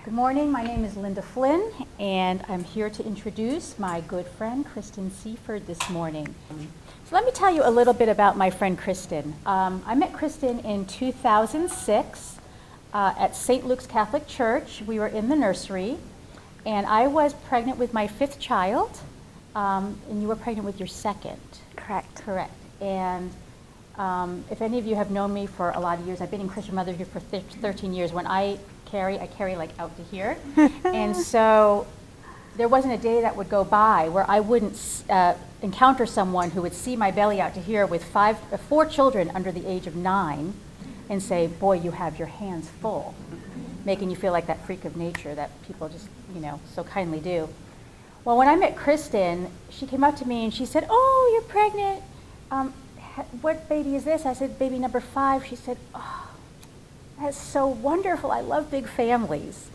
Good morning, my name is Linda Flynn, and I'm here to introduce my good friend, Kristan Seaford, this morning. So let me tell you a little bit about my friend Kristan. I met Kristan in 2006 at St. Luke's Catholic Church. We were in the nursery, and I was pregnant with my 5th child, and you were pregnant with your 2nd. Correct. Correct. And if any of you have known me for a lot of years, I've been in Christian motherhood for 13 years. When I carry like out to here. And so there wasn't a day that would go by where I wouldn't encounter someone who would see my belly out to here with 4 children under the age of 9 and say, boy, you have your hands full, making you feel like that freak of nature that people just, so kindly do. Well, when I met Kristan, she came up to me and she said, oh, you're pregnant. What baby is this? I said, baby number 5. She said, oh, that's so wonderful. I love big families.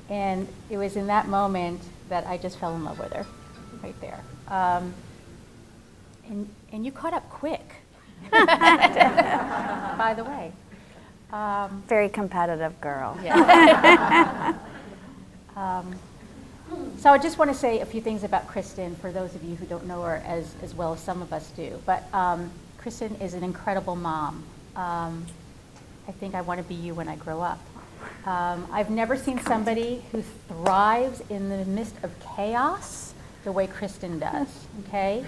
And it was in that moment that I just fell in love with her, right there. And you caught up quick, by the way. Very competitive girl. Yeah. So I just want to say a few things about Kristan for those of you who don't know her as well as some of us do. But Kristan is an incredible mom. I think I want to be you when I grow up. I've never seen somebody who thrives in the midst of chaos the way Kristan does, okay?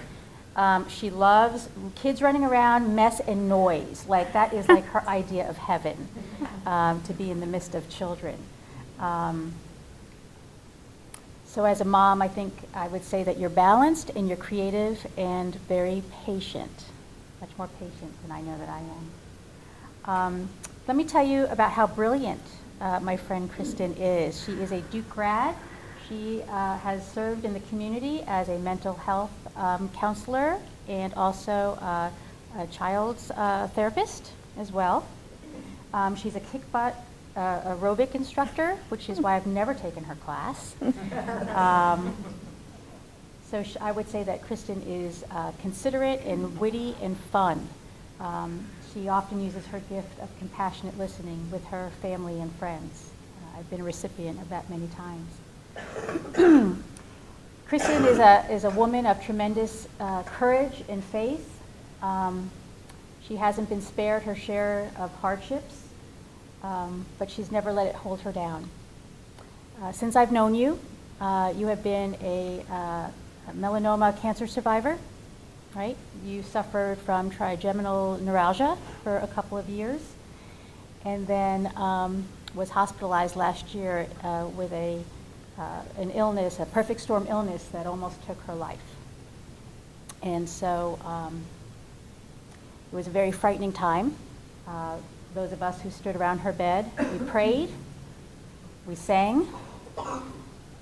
She loves kids running around, mess and noise. Like that is like her idea of heaven, to be in the midst of children. So as a mom, I think I would say that you're balanced and you're creative and very patient, much more patient than I know that I am. Let me tell you about how brilliant my friend Kristan is. She is a Duke grad. She has served in the community as a mental health counselor and also a child's therapist as well. She's a kick butt aerobic instructor, which is why I've never taken her class. So I would say that Kristan is considerate and witty and fun. She often uses her gift of compassionate listening with her family and friends. I've been a recipient of that many times. Kristan is a woman of tremendous courage and faith. She hasn't been spared her share of hardships, but she's never let it hold her down. Since I've known you, you have been a melanoma cancer survivor. Right? You suffered from trigeminal neuralgia for a couple of years, and then was hospitalized last year with an illness, a perfect storm illness that almost took her life. And so it was a very frightening time. Those of us who stood around her bed, we prayed, we sang,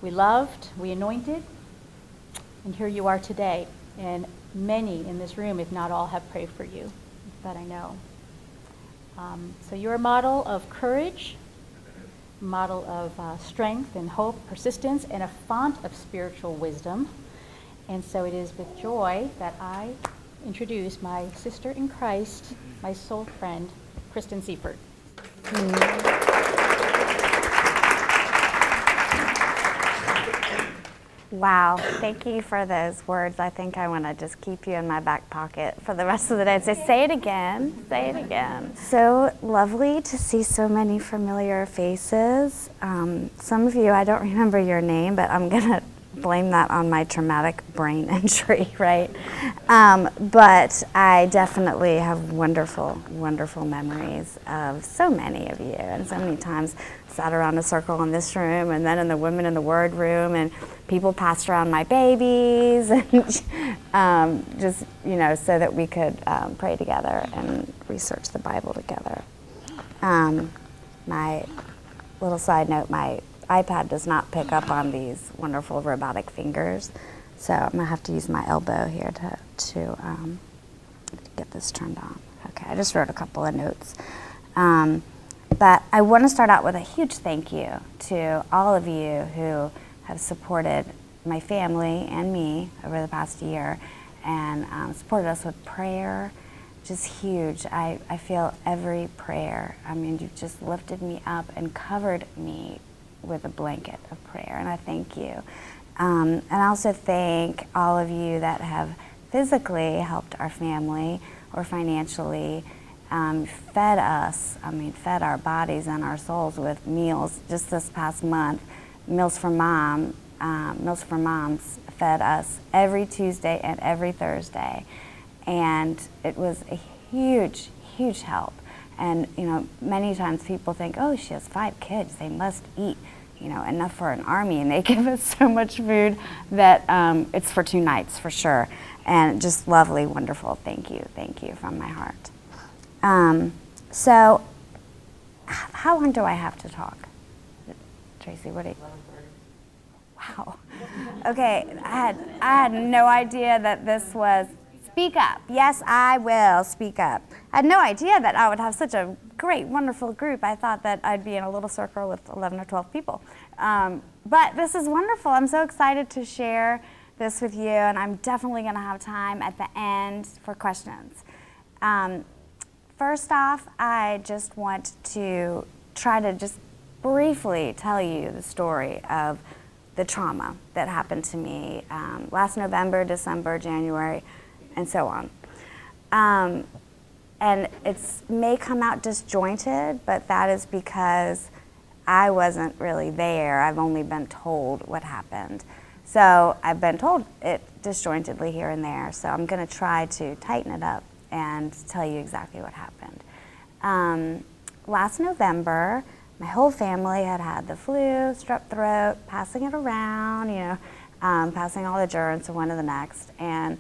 we loved, we anointed, and here you are today. And many in this room, if not all, have prayed for you, that I know. So you're a model of courage, a model of strength and hope, persistence, and a font of spiritual wisdom. And so it is with joy that I introduce my sister in Christ, my soul friend, Kristan Seaford. Wow, thank you for those words. I think I want to just keep you in my back pocket for the rest of the day. So say it again, say it again. So lovely to see so many familiar faces. Some of you, I don't remember your name, but I'm going to blame that on my traumatic brain injury, right? But I definitely have wonderful, wonderful memories of so many of you, and so many times sat around a circle in this room and then in the Women in the Word room, and people passed around my babies and just, so that we could pray together and research the Bible together. My little side note, my iPad does not pick up on these wonderful robotic fingers, so I'm gonna have to use my elbow here to get this turned on. Okay, I just wrote a couple of notes. But I want to start out with a huge thank you to all of you who have supported my family and me over the past year and supported us with prayer. Just huge. I feel every prayer. I mean, you've just lifted me up and covered me with a blanket of prayer, and I thank you. And I also thank all of you that have physically helped our family or financially, fed us, fed our bodies and our souls with meals. Just this past month, Meals for Moms fed us every Tuesday and every Thursday. And it was a huge, huge help. And, many times people think, oh, she has 5 kids, they must eat, enough for an army. And they give us so much food that it's for 2 nights for sure. And just lovely, wonderful. Thank you from my heart. So, how long do I have to talk? Tracy, what do you? Wow. Okay, I had no idea that this was. Speak up. Yes, I will speak up. I had no idea that I would have such a great, wonderful group. I thought that I'd be in a little circle with 11 or 12 people. But this is wonderful. I'm so excited to share this with you, and I'm definitely going to have time at the end for questions. First off, I just want to try to just briefly tell you the story of the trauma that happened to me last November, December, January, and so on. And it may come out disjointed, but that is because I wasn't really there. I've only been told what happened. So I've been told it disjointedly here and there, so I'm going to try to tighten it up and tell you exactly what happened. Last November, my whole family had the flu, strep throat, passing it around, passing all the germs from one to the next. And,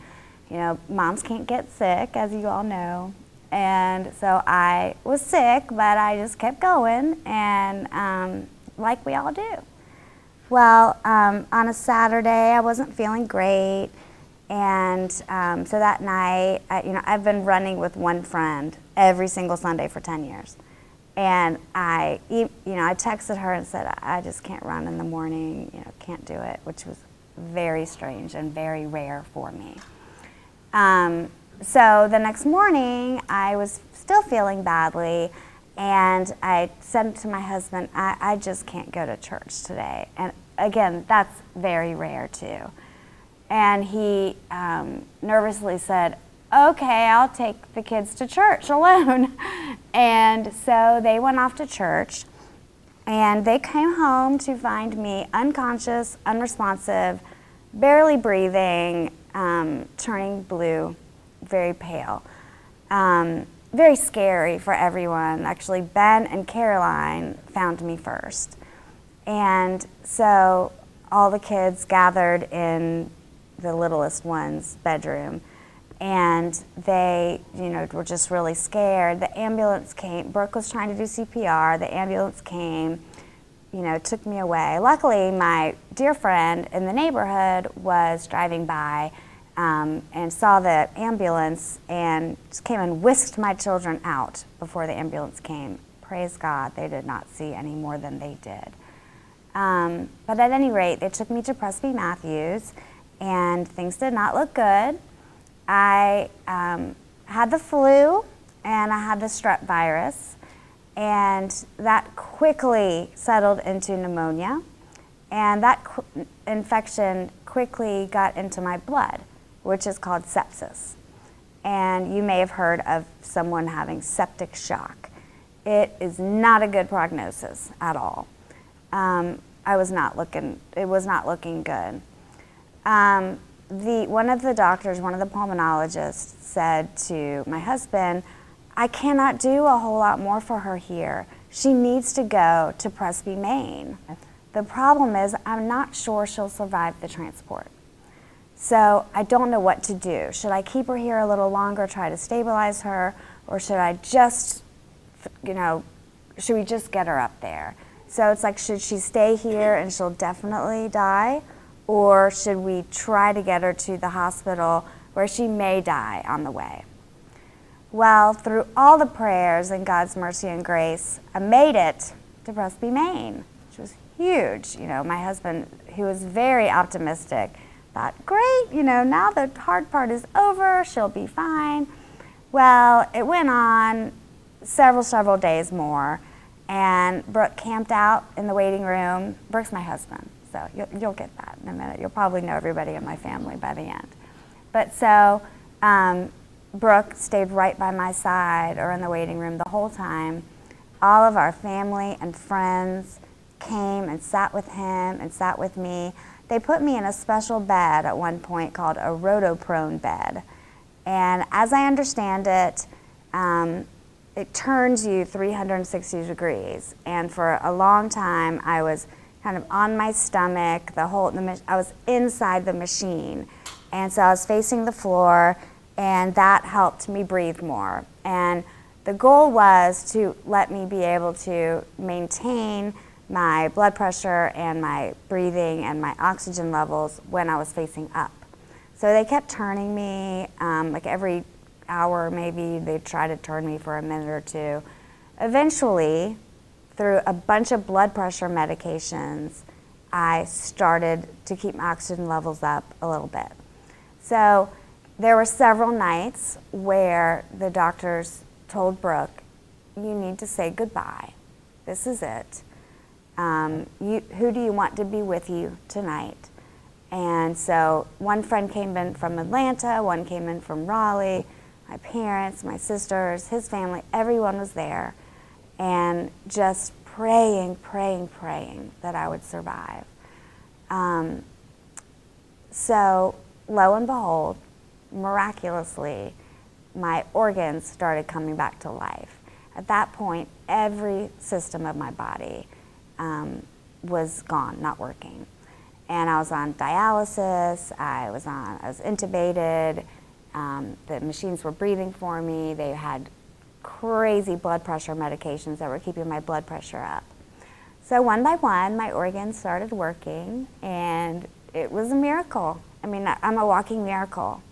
moms can't get sick, as you all know. And so I was sick, but I just kept going, and like we all do. Well, on a Saturday, I wasn't feeling great. And so that night, I've been running with one friend every single Sunday for 10 years. And I texted her and said, I just can't run in the morning, can't do it, which was very strange and very rare for me. So the next morning, I was still feeling badly, and I said to my husband, I just can't go to church today. And again, that's very rare too. And he nervously said, okay, I'll take the kids to church alone. And so they went off to church, and they came home to find me unconscious, unresponsive, barely breathing, turning blue, very pale. Very scary for everyone. Actually, Ben and Caroline found me first. And so all the kids gathered in the littlest one's bedroom, and they, were just really scared. The ambulance came. Brooke was trying to do CPR. The ambulance came, took me away. Luckily, my dear friend in the neighborhood was driving by and saw the ambulance and just came and whisked my children out before the ambulance came. Praise God, they did not see any more than they did. But at any rate, they took me to Presby Matthews, and things did not look good. I had the flu, and I had the strep virus, and that quickly settled into pneumonia, and that infection quickly got into my blood, which is called sepsis. And you may have heard of someone having septic shock. It is not a good prognosis at all. It was not looking good. One of the doctors, one of the pulmonologists, said to my husband, I cannot do a whole lot more for her here. She needs to go to Presby, Maine. The problem is I'm not sure she'll survive the transport. So I don't know what to do. Should I keep her here a little longer, try to stabilize her, or should I just, should we just get her up there? So it's like, should she stay here and she'll definitely die? Or should we try to get her to the hospital where she may die on the way? Well, through all the prayers and God's mercy and grace, I made it to Presby, Maine, which was huge. My husband, who was very optimistic, thought, great, now the hard part is over, she'll be fine. Well, it went on several days more, And Brooke camped out in the waiting room. Brooke's my husband, so you'll get that in a minute. You'll probably know everybody in my family by the end. But so Brooke stayed right by my side or in the waiting room the whole time. All of our family and friends came and sat with him and sat with me. They put me in a special bed at one point called a rotoprone bed. And as I understand it, it turns you 360 degrees. And for a long time, I was kind of on my stomach, I was inside the machine. And so I was facing the floor, and that helped me breathe more. And the goal was to let me be able to maintain my blood pressure and my breathing and my oxygen levels when I was facing up. So they kept turning me, like every hour maybe, they'd try to turn me for a minute or two. Eventually, through a bunch of blood pressure medications, I started to keep my oxygen levels up a little bit. So there were several nights where the doctors told Brooke, you need to say goodbye. This is it. Who do you want to be with you tonight? And so one friend came in from Atlanta, one came in from Raleigh, my parents, my sisters, his family, everyone was there. And just praying, praying, praying that I would survive. So lo and behold, miraculously, my organs started coming back to life. At that point, every system of my body was gone, not working. And I was on dialysis, I was intubated, the machines were breathing for me, they had crazy blood pressure medications that were keeping my blood pressure up. So one by one, my organs started working, and it was a miracle. I mean, I'm a walking miracle.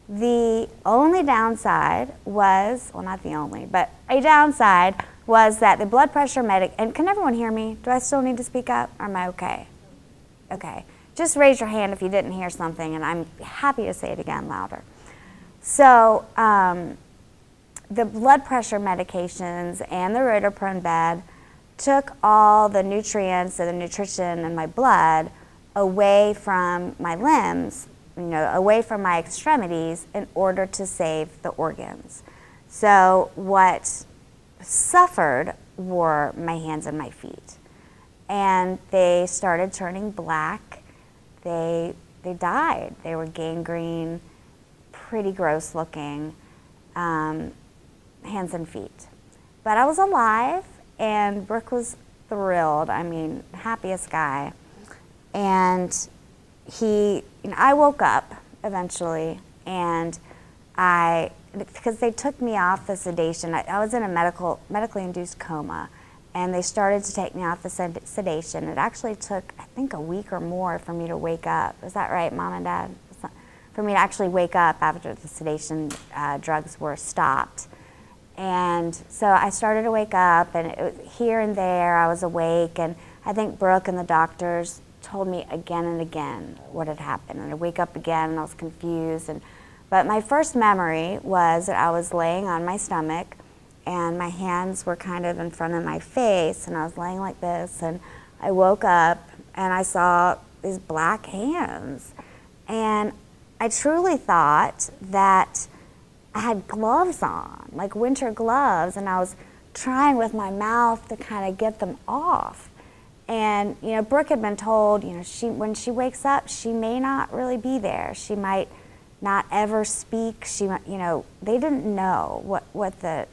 The only downside was, well, not the only, but a downside was that the blood pressure and can everyone hear me? Do I still need to speak up, or am I okay? Okay. Just raise your hand if you didn't hear something, and I'm happy to say it again louder. So the blood pressure medications and the rotoprone bed took all the nutrients and the nutrition in my blood away from my limbs, away from my extremities in order to save the organs. So what suffered were my hands and my feet. And they started turning black. They died. They were gangrene, pretty gross looking, hands and feet. But I was alive, and Brooke was thrilled. I mean, happiest guy. And I woke up eventually, and because they took me off the sedation, I was in a medically induced coma, and they started to take me off the sedation. It actually took, I think, a week or more for me to wake up. Is that right, Mom and Dad? For me to actually wake up after the sedation drugs were stopped. And so I started to wake up, and here and there I was awake, and I think Brooke and the doctors told me again and again what had happened. And I'd wake up again, and I was confused. But my first memory was that I was laying on my stomach, and my hands were kind of in front of my face, and I was laying like this, and I woke up, and I saw these black hands. And I truly thought that I had gloves on, like winter gloves, and I was trying with my mouth to kind of get them off. And, Brooke had been told, when she wakes up, she may not really be there. She might not ever speak. They didn't know what the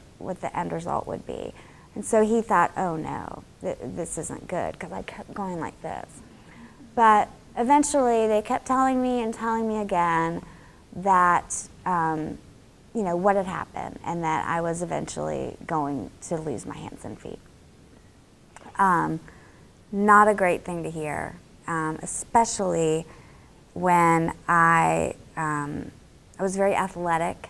end result would be. And so he thought, oh no, this isn't good, because I kept going like this. But eventually they kept telling me and telling me again that, what had happened, and that I was eventually going to lose my hands and feet. Not a great thing to hear, especially when I was very athletic.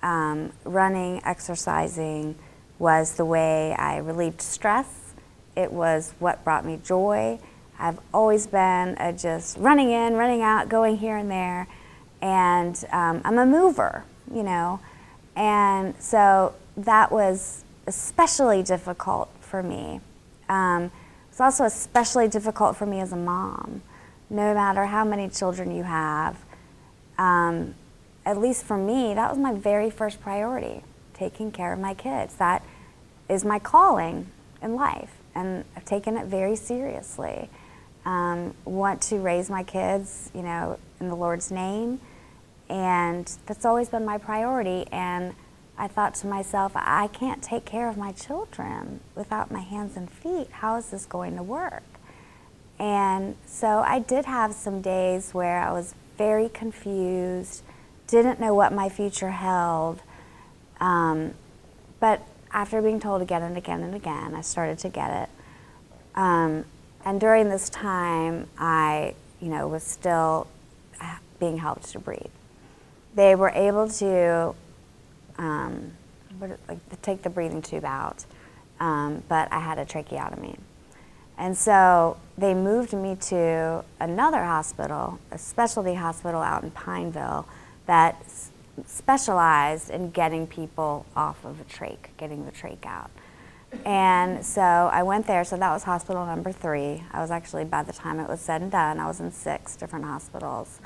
Running, exercising was the way I relieved stress. It was what brought me joy. I've always been just running in, running out, going here and there, and I'm a mover, and so that was especially difficult for for me. It's also especially difficult for me as a mom. No matter how many children you have, at least for me, that was my very first priority, taking care of my kids. That is my calling in life, and I've taken it very seriously. Want to raise my kids, you know, in the Lord's name, and that's always been my priority. And I thought to myself, I can't take care of my children without my hands and feet. How is this going to work? And so I did have some days where I was very confused, didn't know what my future held, but after being told again and again and again, I started to get it. And during this time, I, you know, was still being helped to breathe. They were able to take the breathing tube out, but I had a tracheotomy. And so they moved me to another hospital, a specialty hospital out in Pineville that specialized in getting people off of a trach, getting the trach out. And so I went there, so that was hospital number 3. I was actually, by the time it was said and done, I was in 6 different hospitals.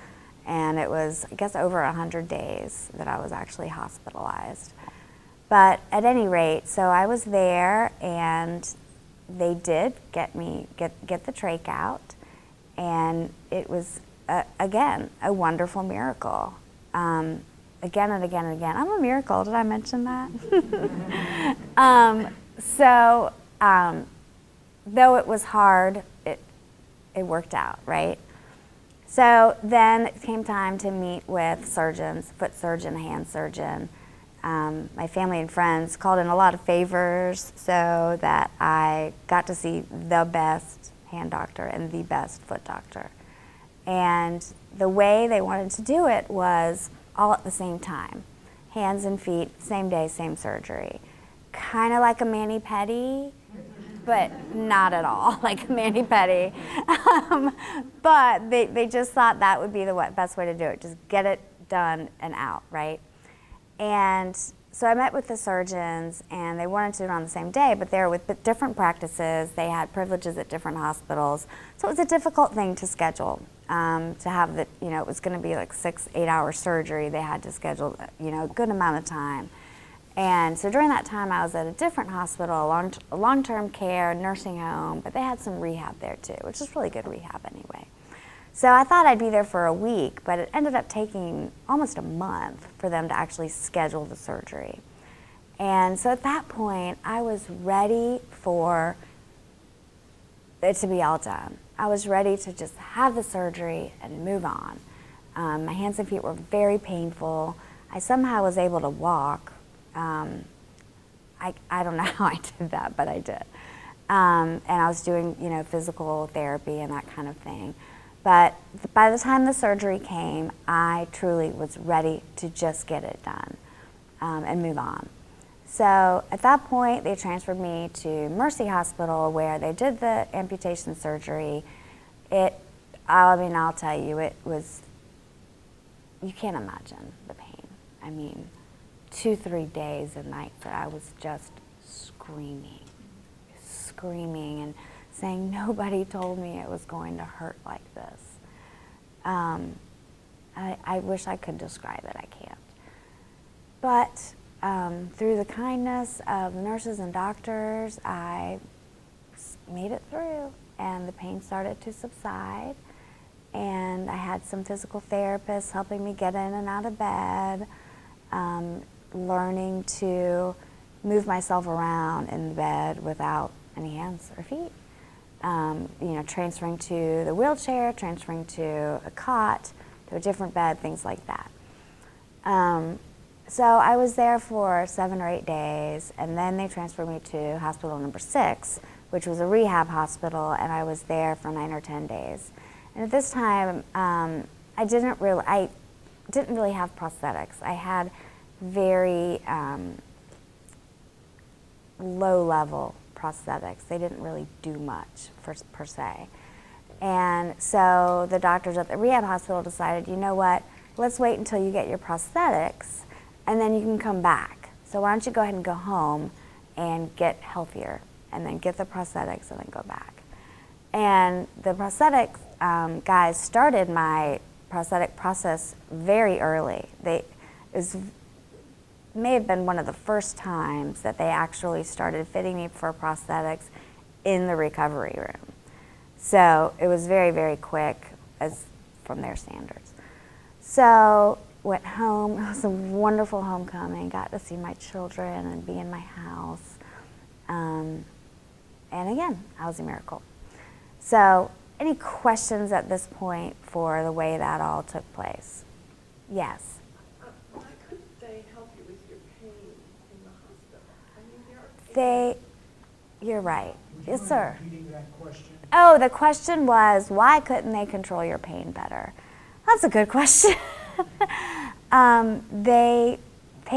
And it was, I guess, over 100 days that I was actually hospitalized. But at any rate, so I was there, and they did get the trach out, and it was, again, a wonderful miracle. Again and again and again. I'm a miracle, did I mention that? Though it was hard, it worked out, right? So then it came time to meet with surgeons, foot surgeon, hand surgeon. My family and friends called in a lot of favors so that I got to see the best hand doctor and the best foot doctor. And the way they wanted to do it was all at the same time. Hands and feet, same day, same surgery. Kind of like a mani-pedi, but not at all like a mani-pedi. But they just thought that would be the best way to do it, just get it done and out, right? And so I met with the surgeons, and they wanted to do it on the same day, but they were with different practices. They had privileges at different hospitals. So it was a difficult thing to schedule, to have the, you know, it was going to be like 6-8 hour surgery. They had to schedule, you know, a good amount of time. And so during that time, I was at a different hospital, a long-term care, nursing home, but they had some rehab there too, which is really good rehab anyway. So I thought I'd be there for a week, but it ended up taking almost a month for them to actually schedule the surgery. And so at that point, I was ready for it to be all done. I was ready to just have the surgery and move on. My hands and feet were very painful. I somehow was able to walk. I don't know how I did that, but I did. And I was doing, you know, physical therapy and that kind of thing. But by the time the surgery came, I truly was ready to just get it done and move on. So at that point, they transferred me to Mercy Hospital, where they did the amputation surgery. I mean, I'll tell you, it was, you can't imagine the pain. I mean, 2-3 days and nights that I was just screaming and saying, nobody told me it was going to hurt like this. I wish I could describe it, I can't. But through the kindness of the nurses and doctors, I made it through, and the pain started to subside, and I had some physical therapists helping me get in and out of bed, learning to move myself around in the bed without any hands or feet. You know, transferring to the wheelchair, transferring to a cot, to a different bed, things like that. So I was there for 7 or 8 days, and then they transferred me to hospital number 6, which was a rehab hospital, and I was there for 9 or 10 days. And at this time, I didn't really have prosthetics. I had very low-level prosthetics. They didn't really do much per se. And so the doctors at the rehab hospital decided, you know what, let's wait until you get your prosthetics, and then you can come back. So why don't you go ahead and go home and get healthier and then get the prosthetics and then go back. And the prosthetic guys started my prosthetic process very early. May have been one of the first times that they actually started fitting me for prosthetics in the recovery room. So it was very, very quick as from their standards. So went home. It was a wonderful homecoming. Got to see my children and be in my house. And again, I was a miracle. So any questions at this point for the way that all took place? Yes. Why couldn't they help you with your pain in the hospital? I mean, You're right. Yes, sir. Repeating that question. Oh, the question was, why couldn't they control your pain better? That's a good question. They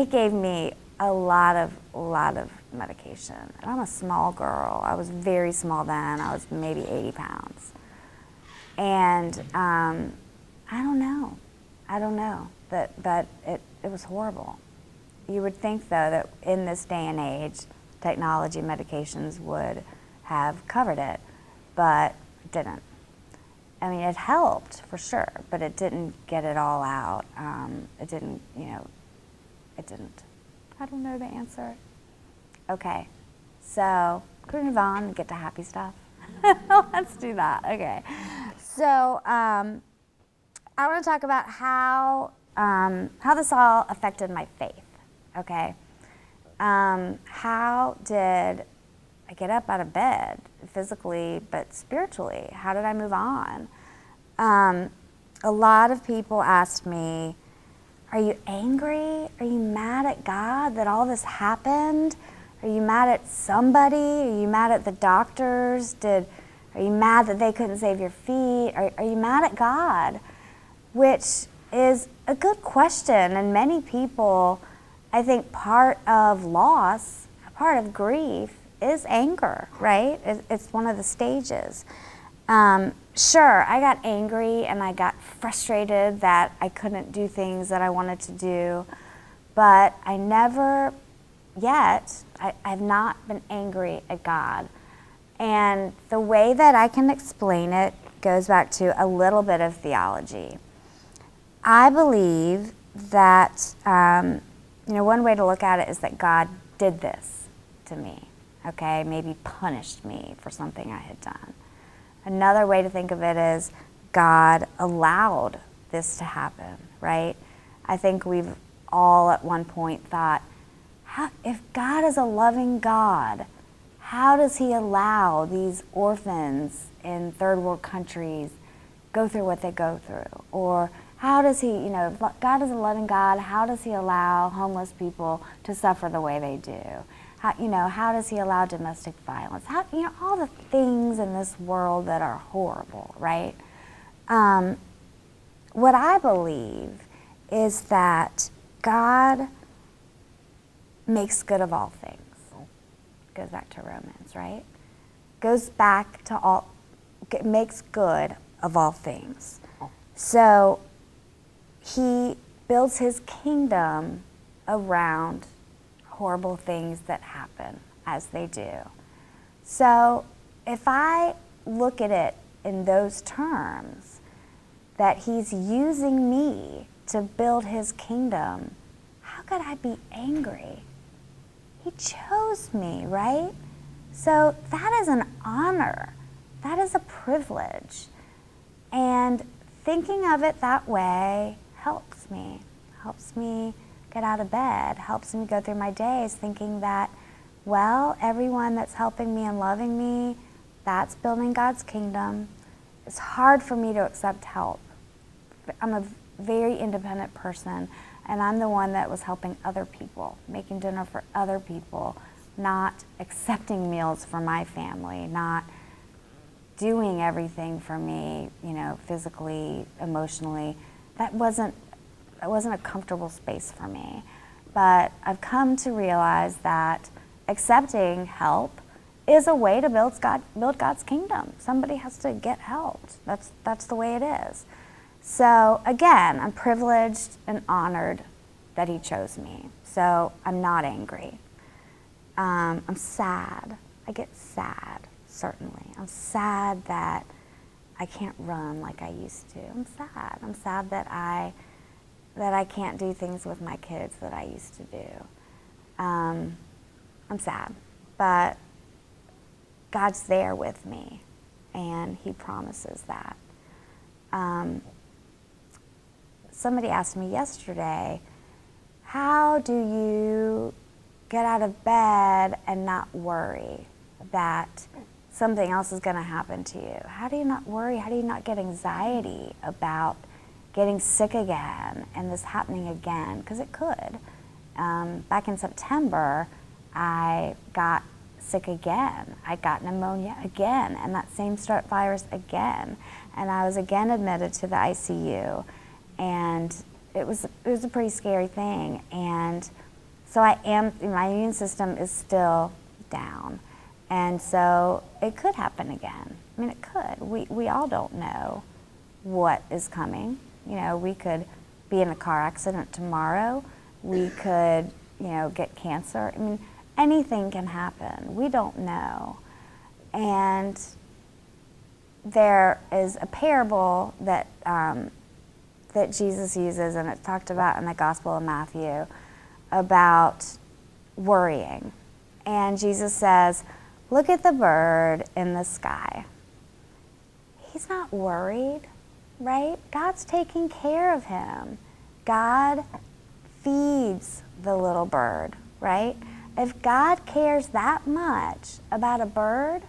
gave me a lot of medication. And I'm a small girl. I was very small then. I was maybe 80 pounds. And I don't know. But it was horrible. You would think, though, that in this day and age, technology medications would have covered it, but it didn't. I mean, it helped for sure, but it didn't get it all out. It didn't. I don't know the answer. Okay, so can we move on and get to happy stuff? Let's do that. Okay, so I want to talk about how this all affected my faith. Okay, how did I get up out of bed physically, but spiritually? How did I move on? A lot of people asked me, are you angry? Are you mad at God that all this happened? Are you mad at somebody? Are you mad at the doctors? Are you mad that they couldn't save your feet? Are you mad at God? Which is a good question, and many people, I think part of loss, part of grief is anger, right? It's one of the stages. Sure, I got angry and I got frustrated that I couldn't do things that I wanted to do, but I never yet, I've not been angry at God. And the way that I can explain it goes back to a little bit of theology. I believe that, one way to look at it is that God did this to me, okay? Maybe punished me for something I had done. Another way to think of it is God allowed this to happen, right? I think we've all at one point thought, if God is a loving God, how does he allow these orphans in third world countries go through what they go through? Or how does he, if God is a loving God, how does he allow homeless people to suffer the way they do? How does he allow domestic violence? All the things in this world that are horrible, right? What I believe is that God makes good of all things. Goes back to Romans, right? Goes back to makes good of all things. So he builds his kingdom around horrible things that happen, as they do. So if I look at it in those terms, that he's using me to build his kingdom, how could I be angry? He chose me, right? So that is an honor. That is a privilege. And thinking of it that way helps me get out of bed, helps me go through my days thinking that, well, everyone that's helping me and loving me, that's building God's kingdom. It's hard for me to accept help. I'm a very independent person, and I'm the one that was helping other people, making dinner for other people, not accepting meals for my family, not doing everything for me, physically, emotionally. That wasn't a comfortable space for me. But I've come to realize that accepting help is a way to build God's kingdom. Somebody has to get helped. That's the way it is. So again, I'm privileged and honored that he chose me. So I'm not angry. I'm sad. I get sad, certainly. I'm sad that I can't run like I used to. I'm sad. I'm sad that I can't do things with my kids that I used to do. I'm sad, but God's there with me, and He promises that. Somebody asked me yesterday, how do you get out of bed and not worry that something else is going to happen to you? How do you not worry? How do you not get anxiety about getting sick again and this happening again? Because it could. Back in September, I got sick again. I got pneumonia again, and that same strep virus again. And I was again admitted to the ICU, and it was a pretty scary thing. And so my immune system is still down. And so it could happen again. I mean, it could. We all don't know what is coming. You know, we could be in a car accident tomorrow. We could, get cancer. I mean, anything can happen. We don't know. And there is a parable that that Jesus uses, and it's talked about in the Gospel of Matthew, about worrying. And Jesus says, look at the bird in the sky. He's not worried, right? God's taking care of him. God feeds the little bird, right? If God cares that much about a bird,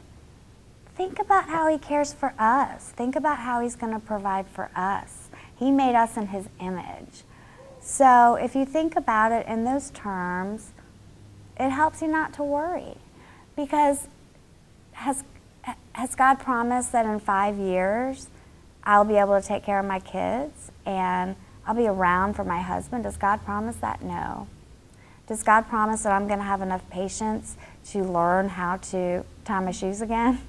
think about how He cares for us. Think about how He's going to provide for us. He made us in His image. So if you think about it in those terms, it helps you not to worry. Because has God promised that in 5 years I'll be able to take care of my kids and I'll be around for my husband? Does God promise that? No. Does God promise that I'm going to have enough patience to learn how to tie my shoes again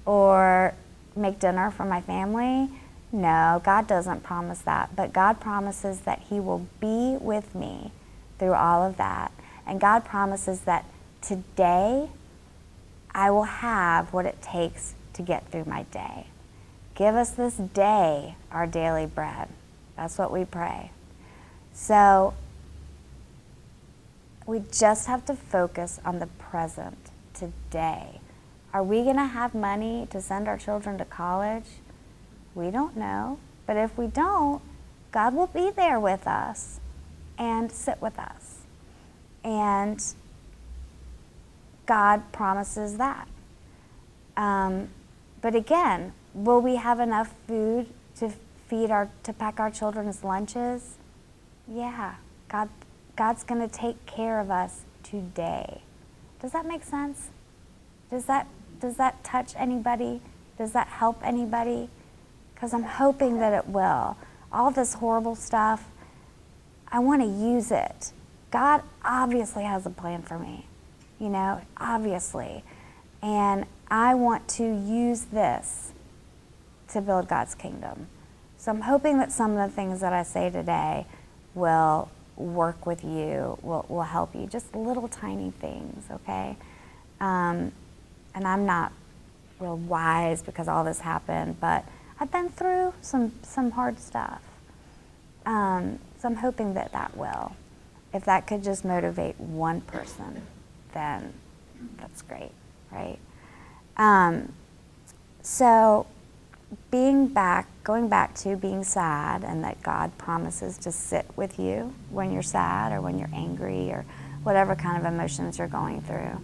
or make dinner for my family? No, God doesn't promise that. But God promises that He will be with me through all of that. And God promises that today I will have what it takes to get through my day. Give us this day our daily bread. That's what we pray. So we just have to focus on the present today. Are we going to have money to send our children to college? We don't know. But if we don't, God will be there with us and sit with us. And God promises that. But again, will we have enough food to pack our children's lunches? Yeah, God's going to take care of us today. Does that make sense? Does that touch anybody? Does that help anybody? Because I'm hoping that it will. All this horrible stuff, I want to use it. God obviously has a plan for me, obviously. And I want to use this to build God's kingdom. So I'm hoping that some of the things that I say today will work with you, will help you. Just little tiny things, okay? And I'm not real wise because all this happened, but I've been through some hard stuff. So I'm hoping that will. If that could just motivate one person, then that's great, right? So going back to being sad, and that God promises to sit with you when you're sad or when you're angry or whatever kind of emotions you're going through.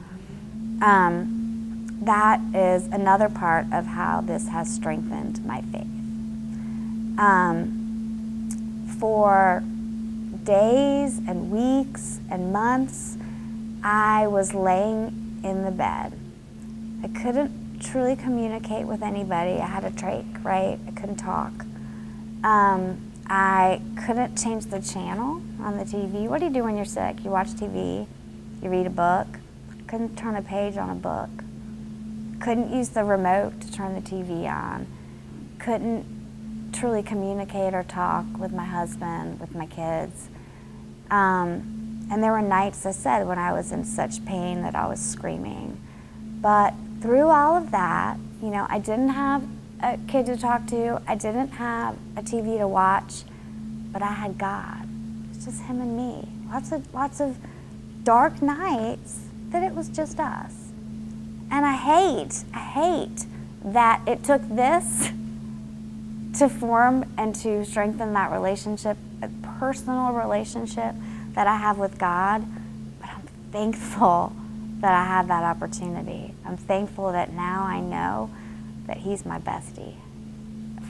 That is another part of how this has strengthened my faith. For days and weeks and months, I was laying in the bed. I couldn't truly communicate with anybody. I had a trach, right? I couldn't talk. I couldn't change the channel on the TV. What do you do when you're sick? You watch TV, you read a book. Couldn't turn a page on a book. Couldn't use the remote to turn the TV on. Couldn't truly communicate or talk with my husband, with my kids. And there were nights, I said, when I was in such pain that I was screaming. But through all of that, you know, I didn't have a kid to talk to, I didn't have a TV to watch, but I had God. It's just him and me. Lots of dark nights that it was just us. And I hate that it took this to form and to strengthen that relationship, a personal relationship that I have with God. But I'm thankful that I had that opportunity. I'm thankful that now I know that he's my bestie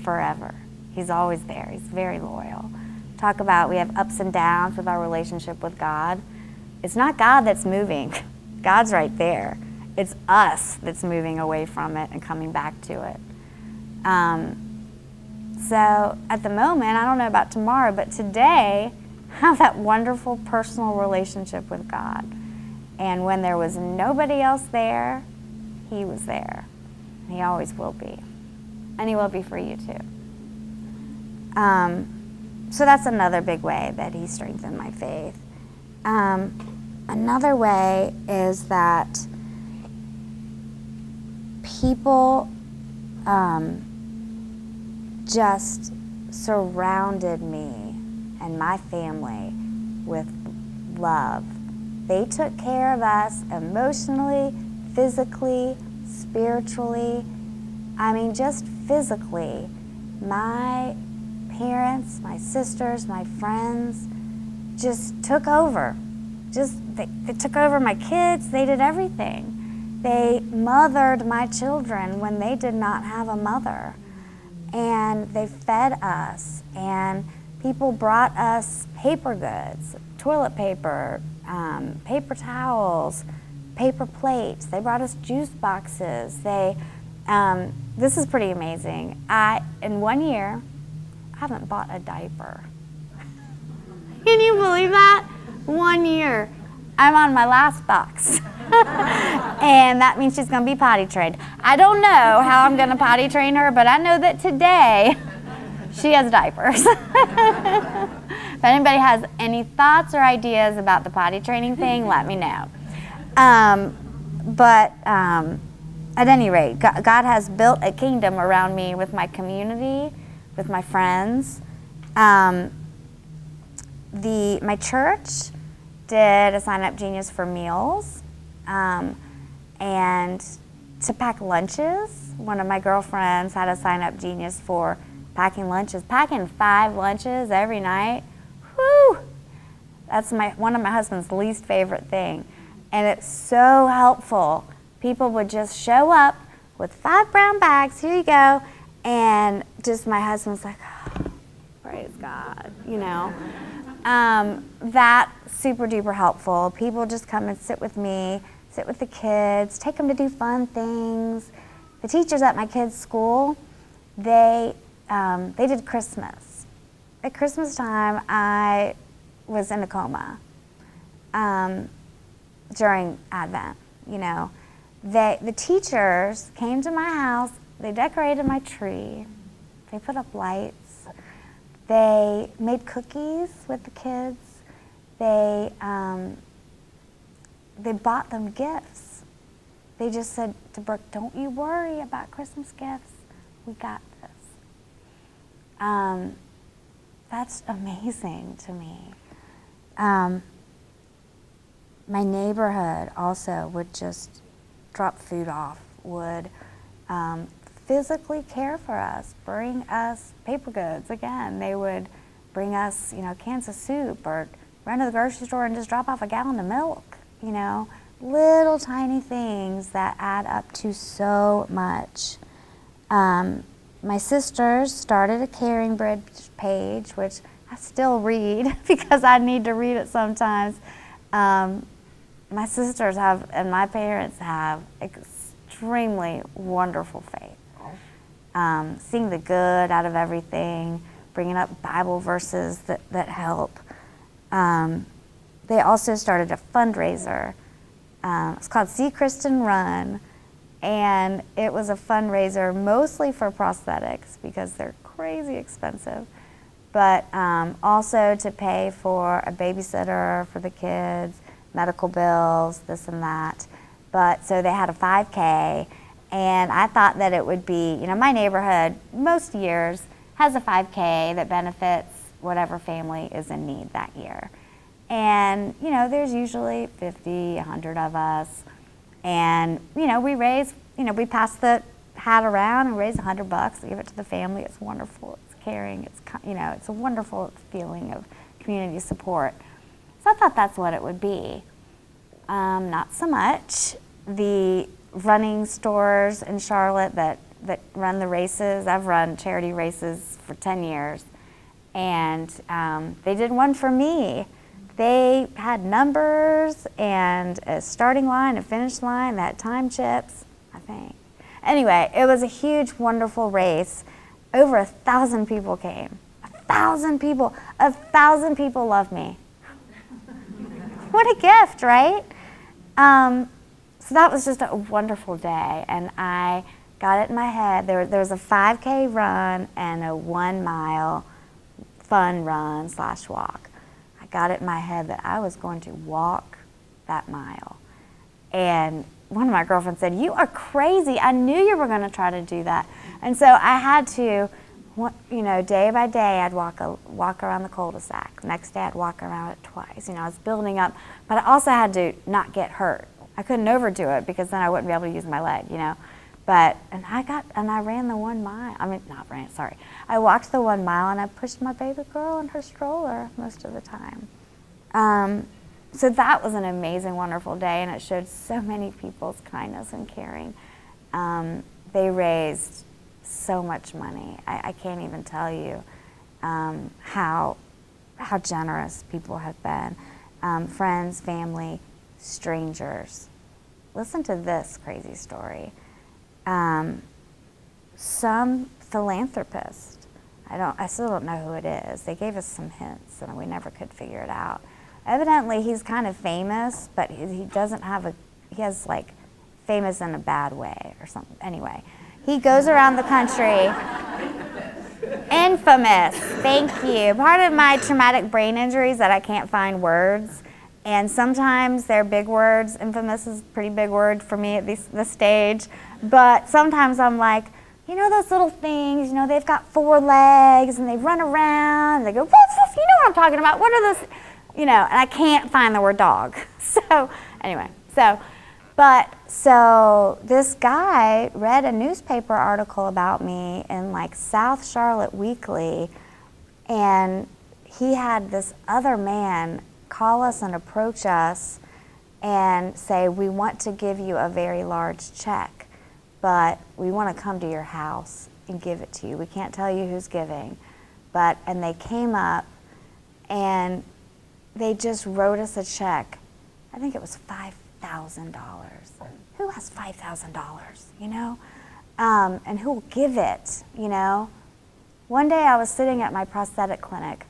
forever. He's always there. He's very loyal. Talk about we have ups and downs with our relationship with God. It's not God that's moving. God's right there. It's us that's moving away from it and coming back to it. So at the moment, I don't know about tomorrow, but today, I have that wonderful personal relationship with God. And when there was nobody else there, he was there. He always will be. And he will be for you too. So that's another big way that he strengthened my faith. Another way is that people just surrounded me and my family with love. They took care of us emotionally, physically, spiritually. I mean, just physically. My parents, my sisters, my friends just took over. They took over my kids. They did everything. They mothered my children when they did not have a mother. And they fed us. And people brought us paper goods, toilet paper, paper towels, paper plates. They brought us juice boxes. This is pretty amazing. In 1 year, I haven't bought a diaper. Can you believe that? 1 year. I'm on my last box. And that means she's going to be potty trained. I don't know how I'm going to potty train her, but I know that today she has diapers. If anybody has any thoughts or ideas about the potty training thing, let me know. But at any rate, God has built a kingdom around me with my community, with my friends. My church did a Sign Up Genius for meals and to pack lunches. One of my girlfriends had a Sign Up Genius for packing lunches, packing 5 lunches every night. Whew! That's one of my husband's least favorite thing. And it's so helpful. People would just show up with 5 brown bags, here you go, and just my husband's like, oh, praise God, you know. That super duper helpful. People just come and sit with me, sit with the kids, take them to do fun things. The teachers at my kids' school, they did Christmas. At Christmas time, I was in a coma during Advent, you know. The teachers came to my house, they decorated my tree, they put up lights, they made cookies with the kids, they bought them gifts. They just said to Brooke, don't you worry about Christmas gifts, we got this. That's amazing to me. My neighborhood also would just drop food off, would physically care for us, bring us paper goods. Again, they would bring us, you know, cans of soup, or run to the grocery store and just drop off a gallon of milk, you know. Little tiny things that add up to so much. My sisters started a Caring Bridge page, which I still read because I need to read it sometimes. My sisters have, and my parents have, extremely wonderful faith. Seeing the good out of everything, bringing up Bible verses that help. They also started a fundraiser. It's called See Kristan Run, and it was a fundraiser mostly for prosthetics because they're crazy expensive, but also to pay for a babysitter for the kids, medical bills, this and that. But so they had a 5K, and I thought that it would be, you know, my neighborhood most years has a 5K that benefits whatever family is in need that year. And, you know, there's usually 50, 100 of us. And, you know, we raise, you know, we pass the hat around and raise $100 and give it to the family. It's wonderful. It's caring. It's, you know, it's a wonderful feeling of community support. So I thought that's what it would be. Not so much. The running stores in Charlotte that run the races, I've run charity races for 10 years, and they did one for me. They had numbers and a starting line, a finish line, that time chips, I think. Anyway, it was a huge, wonderful race. Over 1,000 people came. 1,000 people. 1,000 people love me. What a gift, right? So that was just a wonderful day, and I got it in my head. There was a 5K run and a 1 mile fun run / walk. I got it in my head that I was going to walk that mile. And one of my girlfriends said, "You are crazy. I knew you were going to try to do that." And so I had to, you know, day by day I'd walk around the cul-de-sac. Next day I'd walk around it twice. You know, I was building up, but I also had to not get hurt. I couldn't overdo it because then I wouldn't be able to use my leg, you know. But, and I ran the 1 mile. I mean, not ran, sorry. I walked the 1 mile and I pushed my baby girl in her stroller most of the time. So that was an amazing, wonderful day, and it showed so many people's kindness and caring. They raised so much money. I can't even tell you how generous people have been. Friends, family, strangers. Listen to this crazy story. Some philanthropist, I still don't know who it is. They gave us some hints and we never could figure it out. Evidently he's kind of famous, but he doesn't have he has like famous in a bad way or something. Anyway, he goes around the country. Infamous, thank you. Part of my traumatic brain injury is that I can't find words. And sometimes they're big words. Infamous is a pretty big word for me at this stage. But sometimes I'm like, you know those little things, you know, they've got 4 legs and they run around and they go, woof, woof, you know what I'm talking about. What are those, you know, and I can't find the word dog. So anyway, so this guy read a newspaper article about me in like South Charlotte Weekly, and he had this other man call us and approach us and say, "We want to give you a very large check, but we want to come to your house and give it to you. We can't tell you who's giving." And they came up and they just wrote us a check. I think it was $5,000. Who has $5,000, you know? And who will give it, you know? One day I was sitting at my prosthetic clinic,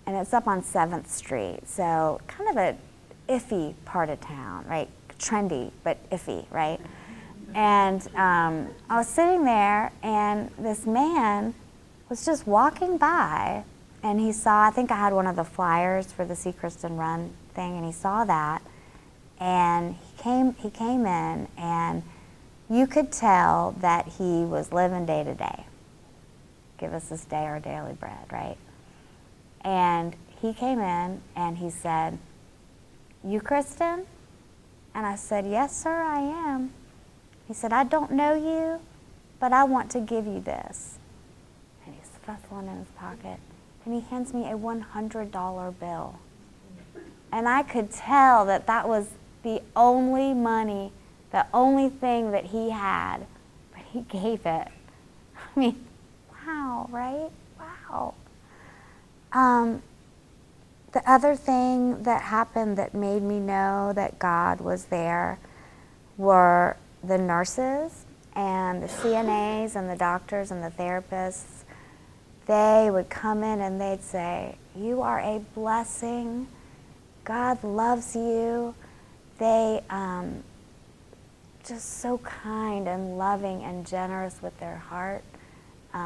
and it's up on 7th Street, so kind of a iffy part of town, right? Trendy, but iffy, right? And I was sitting there, and this man was just walking by, and he saw, I think I had one of the flyers for the See Kristan Run thing, and he saw that, and he came in, and you could tell that he was living day to day. Give us this day our daily bread, right? And he came in and he said, "You Kristan?" And I said, "Yes, sir, I am." He said, "I don't know you, but I want to give you this." And he's fussing in his pocket, and he hands me a $100 bill. And I could tell that that was the only money, the only thing that he had, but he gave it. I mean, wow, right? Wow. The other thing that happened that made me know that God was there were the nurses and the CNAs and the doctors and the therapists. They would come in and they'd say, "You are a blessing. God loves you." They just so kind and loving and generous with their heart,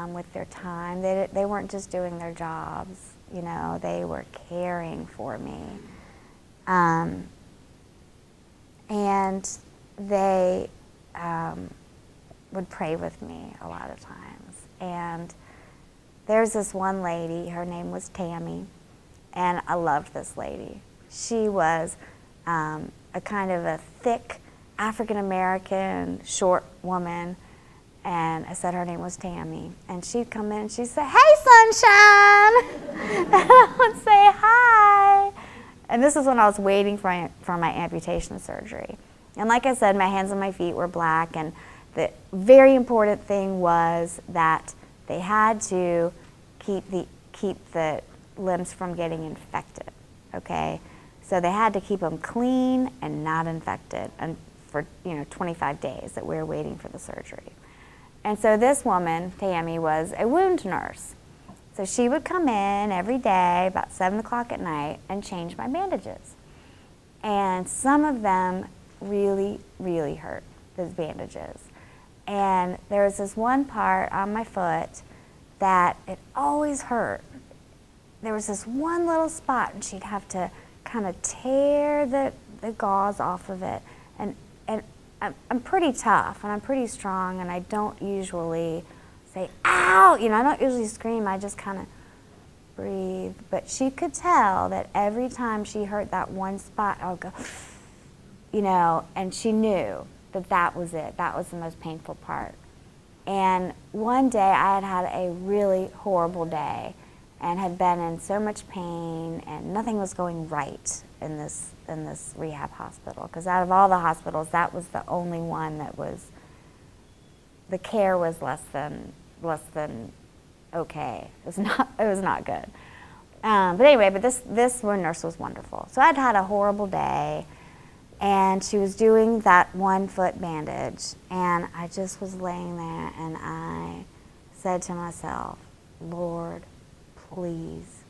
with their time. They weren't just doing their jobs. You know, they were caring for me. And they would pray with me a lot of times. And there's this one lady, her name was Tammy, and I loved this lady. She was a kind of a thick African-American short woman, and I said her name was Tammy. And she'd come in and she'd say, "Hey, sunshine!" And I would say, "Hi." And this is when I was waiting for my amputation surgery. And like I said, my hands and my feet were black, and the very important thing was that they had to keep the limbs from getting infected, okay? So they had to keep them clean and not infected, and for 25 days that we were waiting for the surgery. And so this woman, Tammy, was a wound nurse. So she would come in every day about 7 o'clock at night and change my bandages. And some of them really, really hurt, those bandages. And there was this one part on my foot that it always hurt. There was this one little spot, and she'd have to kind of tear the gauze off of it. And I'm pretty tough, and I'm pretty strong, and I don't usually say, "Ow!" I don't usually scream. I just kind of breathe. But she could tell that every time she hurt that one spot, I would go, and she knew that that was it. That was the most painful part. And one day I had a really horrible day and had been in so much pain, and nothing was going right in this rehab hospital, because out of all the hospitals, that was the only one that the care was less than okay. It was not good. But anyway, this one nurse was wonderful. So I'd had a horrible day, and she was doing that 1 foot bandage, and I just was laying there, and I said to myself, "Lord, please,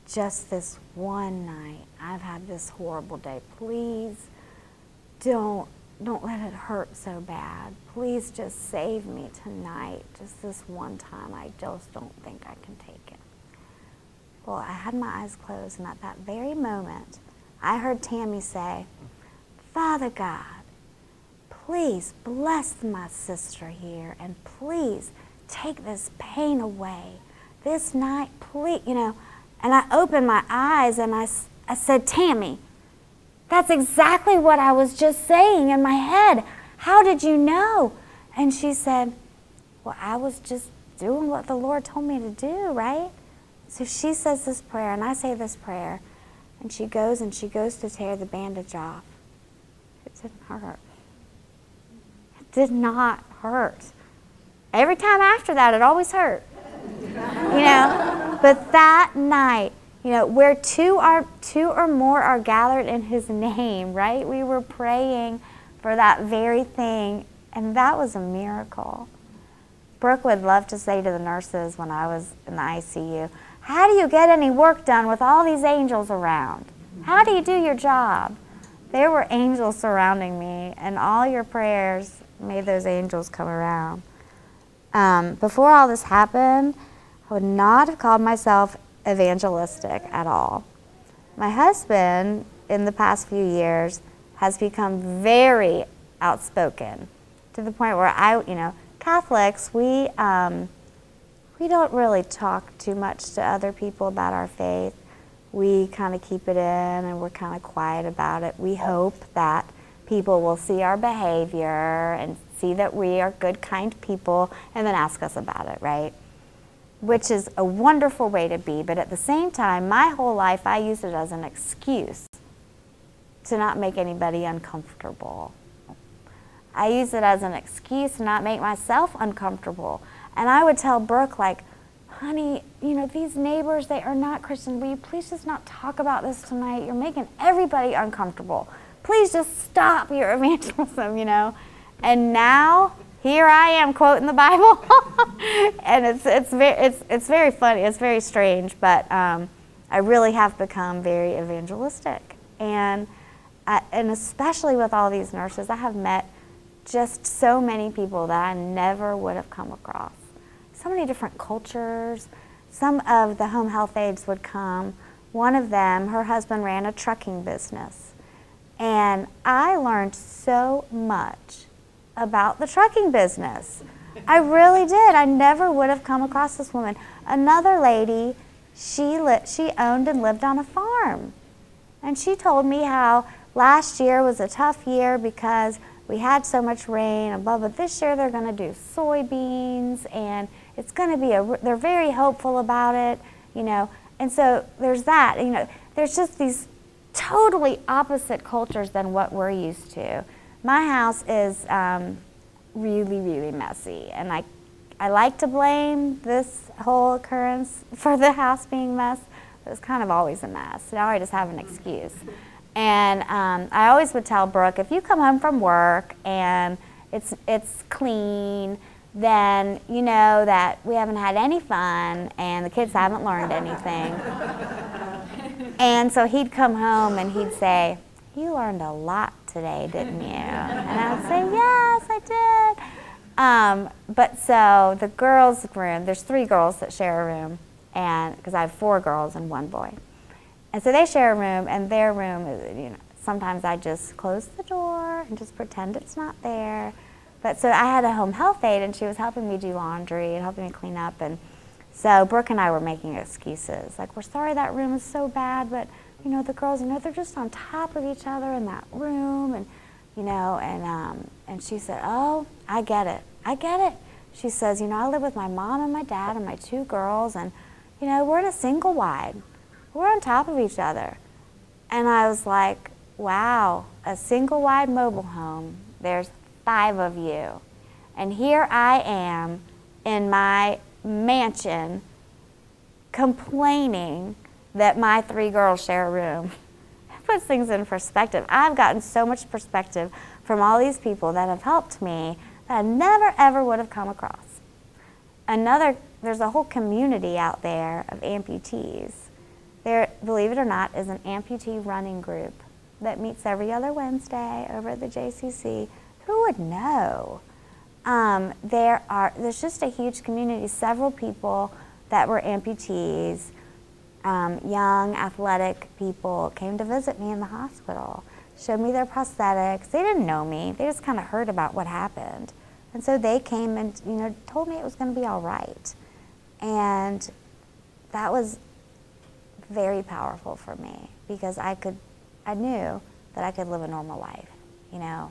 just this one night, I've had this horrible day. Please don't let it hurt so bad. Please just save me tonight. Just this one time. I just don't think I can take it." Well, I had my eyes closed, and at that very moment, I heard Tammy say, "Father God, please bless my sister here, and please take this pain away. This night, please," And I opened my eyes, and I said, "Tammy, that's exactly what I was just saying in my head. How did you know?" And she said, "Well, I was just doing what the Lord told me to do, right?" So she says this prayer, and I say this prayer, and she goes to tear the bandage off. It didn't hurt. It did not hurt. Every time after that, it always hurt. But that night, where two or more are gathered in His name, right? We were praying for that very thing, and that was a miracle. Brooke would love to say to the nurses when I was in the ICU, "How do you get any work done with all these angels around? How do you do your job?" There were angels surrounding me, and all your prayers made those angels come around. Before all this happened, I would not have called myself evangelistic at all. My husband, in the past few years, has become very outspoken, to the point where Catholics, we don't really talk too much to other people about our faith. We kind of keep it in, and we're kind of quiet about it. We hope that people will see our behavior and see that we are good, kind people, and then ask us about it, right? Which is a wonderful way to be, but at the same time, my whole life I use it as an excuse to not make anybody uncomfortable. I use it as an excuse to not make myself uncomfortable. And I would tell Brooke, like, "Honey, these neighbors, they are not Christian. Will you please just not talk about this tonight? You're making everybody uncomfortable. Please just stop your evangelism," And now, here I am quoting the Bible, and it's very funny. It's very strange, but I really have become very evangelistic, and especially with all these nurses, I have met just so many people that I never would have come across. So many different cultures. Some of the home health aides would come. One of them, her husband ran a trucking business, And I learned so much about the trucking business. I really did. I never would have come across this woman. Another lady, she owned and lived on a farm. And she told me how last year was a tough year because we had so much rain and blah, but this year they're going to do soybeans, and it's going to be they're very hopeful about it, you know. And so there's that, you know, there's just these totally opposite cultures than what we're used to. My house is really, really messy, and I like to blame this whole occurrence for the house being a mess, but it's kind of always a mess. Now I just have an excuse. And I always would tell Brooke, if you come home from work and it's clean, then you know that we haven't had any fun and the kids haven't learned anything. And so he'd come home and he'd say, you learned a lot today, didn't you? And I'd say, yes, I did. But so the girls' room, there's 3 girls that share a room, and because I have 4 girls and 1 boy. And so they share a room, and their room is, you know, sometimes I just close the door and just pretend it's not there. But so I had a home health aide, and she was helping me do laundry and helping me clean up. And so Brooke and I were making excuses. Like, we're sorry that room is so bad, but, you know, the girls, you know, they're just on top of each other in that room. And, you know, and she said, oh, I get it. I get it. She says, you know, I live with my mom and my dad and my 2 girls, and, you know, we're in a single wide. We're on top of each other. And I was like, wow, a single wide mobile home. There's 5 of you. And here I am in my mansion complaining that my 3 girls share a room. It puts things in perspective. I've gotten so much perspective from all these people that have helped me that I never ever would have come across. There's a whole community out there of amputees. There, believe it or not, is an amputee running group that meets every other Wednesday over at the JCC. Who would know? There's just a huge community. Several people that were amputees, young, athletic people, came to visit me in the hospital, showed me their prosthetics. They didn't know me. They just kind of heard about what happened. And so they came and, you know, told me it was going to be all right. And that was very powerful for me because I knew that I could live a normal life, you know,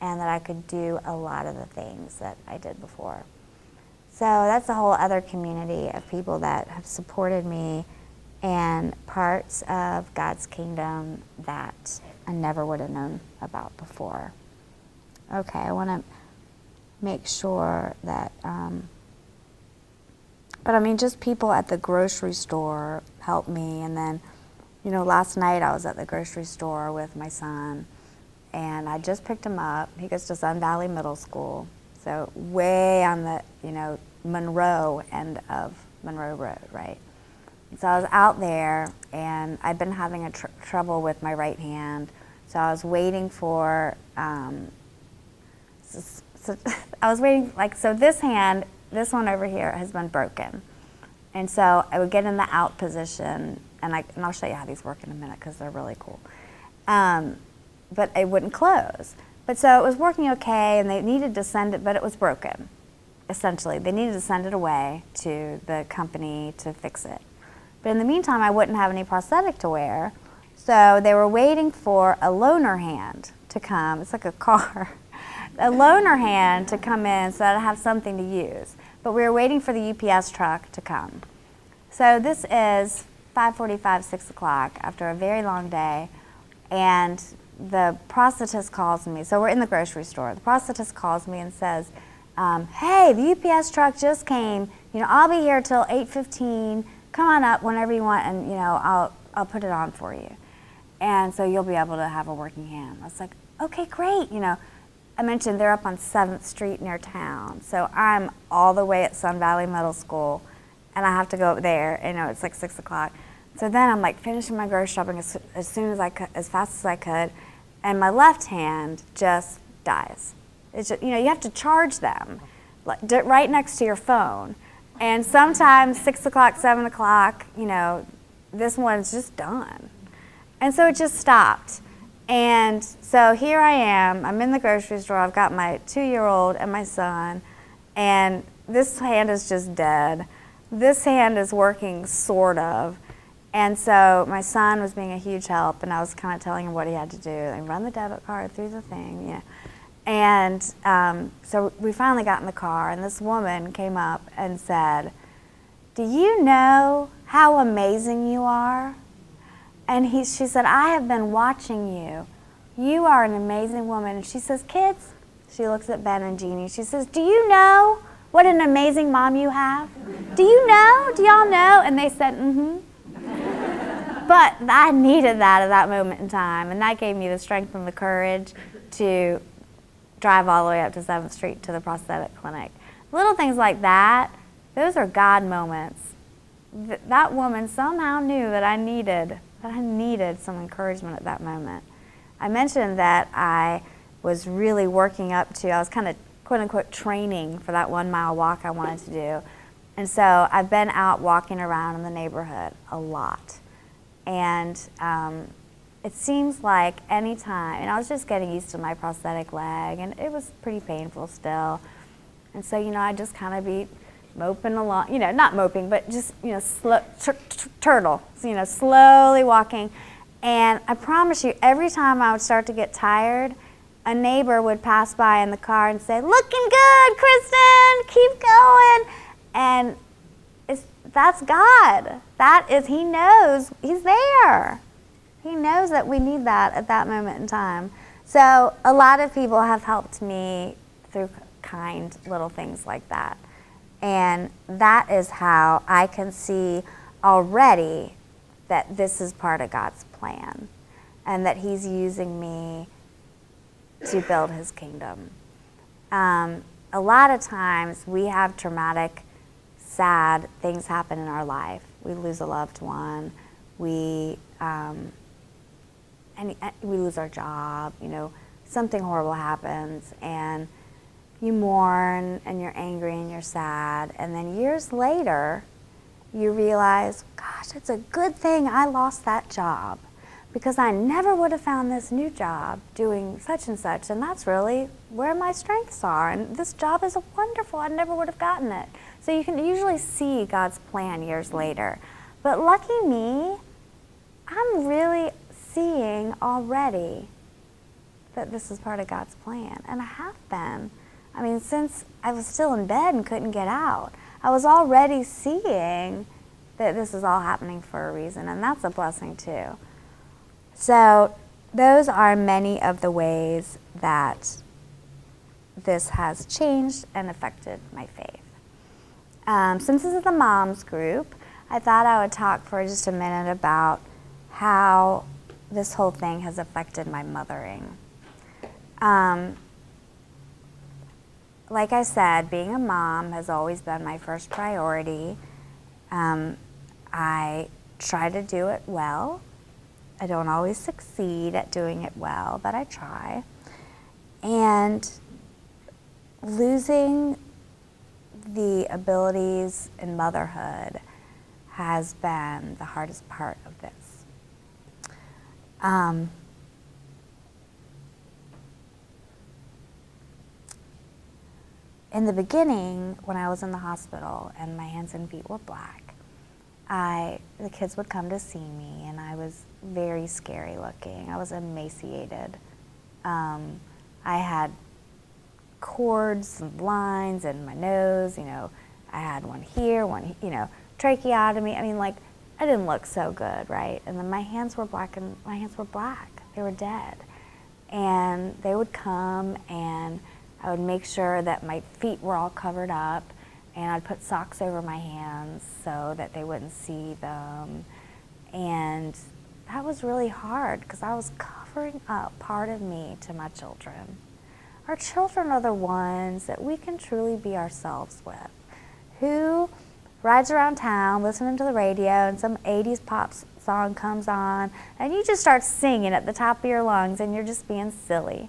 and that I could do a lot of the things that I did before. So that's a whole other community of people that have supported me and parts of God's kingdom that I never would have known about before. Okay, I want to make sure that, but I mean, just people at the grocery store helped me. And then, you know, last night I was at the grocery store with my son, and I just picked him up. He goes to Sun Valley Middle School, so way on the, you know, Monroe end of Monroe Road, right? So I was out there, and I'd been having trouble with my right hand, so I was waiting for, so this hand, this one over here has been broken. And so I would get in the out position, and I'll show you how these work in a minute because they're really cool. But it wouldn't close. But so it was working okay, and they needed to send it, but it was broken, essentially. They needed to send it away to the company to fix it. But in the meantime, I wouldn't have any prosthetic to wear, so they were waiting for a loaner hand to come. It's like a car. A loaner hand to come in so that I have something to use. But we were waiting for the UPS truck to come. So this is 5:45, 6 o'clock after a very long day, and the prosthetist calls me. So we're in the grocery store. The prosthetist calls me and says, hey, the UPS truck just came. You know, I'll be here till 8:15. Come on up whenever you want, and, you know, I'll put it on for you. And so you'll be able to have a working hand. I was like, okay, great, you know. I mentioned they're up on 7th Street near town, so I'm all the way at Sun Valley Middle School, and I have to go up there. You know, it's like 6 o'clock. So then I'm like finishing my grocery shopping as soon as I could, as fast as I could, and my left hand just dies. It's just, you know, you have to charge them like, right next to your phone, and sometimes 6 o'clock, 7 o'clock, you know, this one's just done, and so it just stopped. And so here I am, I'm in the grocery store, I've got my 2-year-old and my son, and this hand is just dead. This hand is working, sort of. And so my son was being a huge help, and I was kind of telling him what he had to do, and run the debit card through the thing, you know. And so we finally got in the car, and this woman came up and said, "Do you know how amazing you are?" And she said, "I have been watching you. You are an amazing woman." And she says, "Kids," she looks at Ben and Jeannie, she says, "Do you know what an amazing mom you have? Do you know? Do y'all know?" And they said, "Mm-hmm." But I needed that at that moment in time, and that gave me the strength and the courage to drive all the way up to 7th Street to the prosthetic clinic. Little things like that, those are God moments. That woman somehow knew that I needed some encouragement at that moment. I mentioned that I was really working up to, I was kind of quote unquote training for that 1-mile walk I wanted to do. And so I've been out walking around in the neighborhood a lot. And it seems like any time, and I was just getting used to my prosthetic leg, and it was pretty painful still. And so, you know, I'd just kind of be moping along, you know, not moping, but just, you know, turtle, you know, slowly walking. And I promise you, every time I would start to get tired, a neighbor would pass by in the car and say, "Looking good, Kristan, keep going." And that's God. That is, He knows, He's there. He knows that we need that at that moment in time. So a lot of people have helped me through kind little things like that. And that is how I can see already that this is part of God's plan and that He's using me to build His kingdom. A lot of times we have traumatic, sad things happen in our life. We lose a loved one, we lose our job, you know, something horrible happens, and you mourn, and you're angry, and you're sad, and then years later, you realize, gosh, it's a good thing I lost that job, because I never would have found this new job doing such and such, and that's really where my strengths are, and this job is wonderful, I never would have gotten it. So you can usually see God's plan years later. But lucky me, I'm really seeing already that this is part of God's plan, and I have been. I mean, since I was still in bed and couldn't get out, I was already seeing that this is all happening for a reason, and that's a blessing too. So those are many of the ways that this has changed and affected my faith. Since this is the moms group, I thought I would talk for just a minute about how this whole thing has affected my mothering. Like I said, being a mom has always been my first priority. I try to do it well. I don't always succeed at doing it well, but I try. And losing the abilities in motherhood has been the hardest part of this. In the beginning, when I was in the hospital and my hands and feet were black, the kids would come to see me, and I was very scary looking. I was emaciated. I had cords and lines in my nose, you know. I had one here, one, you know, tracheotomy. I mean, like, I didn't look so good, right? And then my hands were black, They were dead. And they would come, and I would make sure that my feet were all covered up, and I'd put socks over my hands so that they wouldn't see them. And that was really hard because I was covering up part of me to my children. Our children are the ones that we can truly be ourselves with. Who rides around town listening to the radio and some 80s pop song comes on and you just start singing at the top of your lungs and you're just being silly.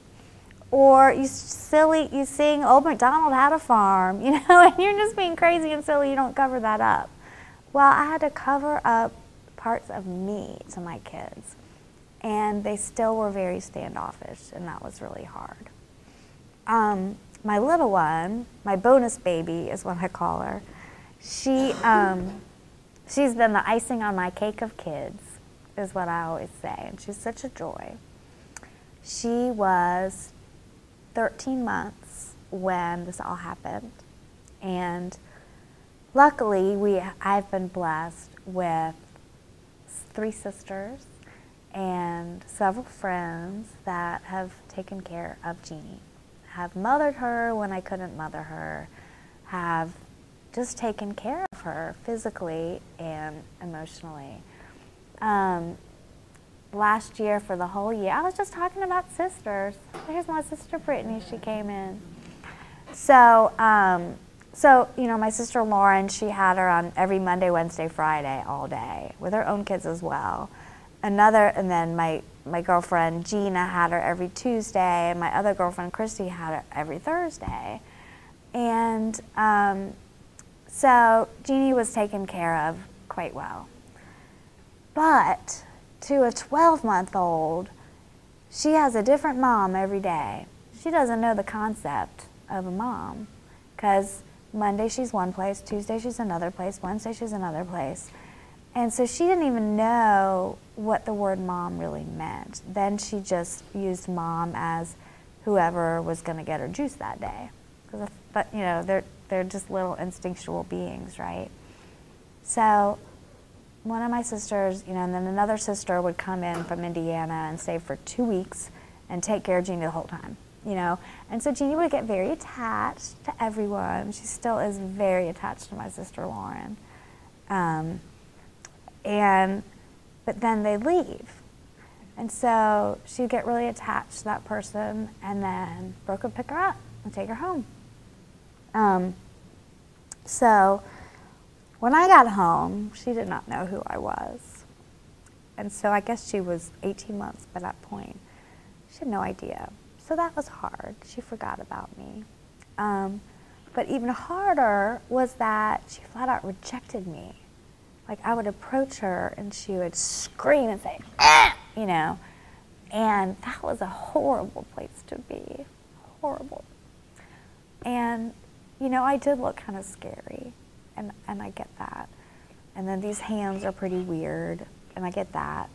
Or you sing Old MacDonald Had a Farm, you know, and you're just being crazy and silly, you don't cover that up. Well, I had to cover up parts of me to my kids. and they still were very standoffish, and that was really hard. My little one, my bonus baby is what I call her, she's been the icing on my cake of kids, is what I always say, and she's such a joy. She was 13 months when this all happened, and luckily I've been blessed with 3 sisters and several friends that have taken care of Jeannie, have mothered her when I couldn't mother her, have just taken care of her physically and emotionally. Last year, for the whole year, I was just talking about sisters. Here's my sister Brittany, she came in. So, you know, my sister Lauren, she had her on every Monday, Wednesday, Friday, all day, with her own kids as well. And then my girlfriend Gina had her every Tuesday, and my other girlfriend Christy had her every Thursday. And so Jeannie was taken care of quite well. But to a 12-month-old, she has a different mom every day. She doesn't know the concept of a mom, because Monday she's one place, Tuesday she's another place, Wednesday she's another place. And so she didn't even know what the word mom really meant. Then she just used mom as whoever was going to get her juice that day. But you know, they're just little instinctual beings, right? So one of my sisters, you know, and then another sister would come in from Indiana and stay for 2 weeks and take care of Jeannie the whole time, you know. And so Jeannie would get very attached to everyone. She still is very attached to my sister Lauren. But then they leave. And so she'd get really attached to that person, and then Brooke would pick her up and take her home. So when I got home, she did not know who I was. And so I guess she was 18 months by that point. She had no idea. So that was hard. She forgot about me. But even harder was that she flat out rejected me. Like, I would approach her and she would scream and say, "Ah!" You know. And that was a horrible place to be. Horrible. And, you know, I did look kind of scary. And I get that. And then these hands are pretty weird, and I get that.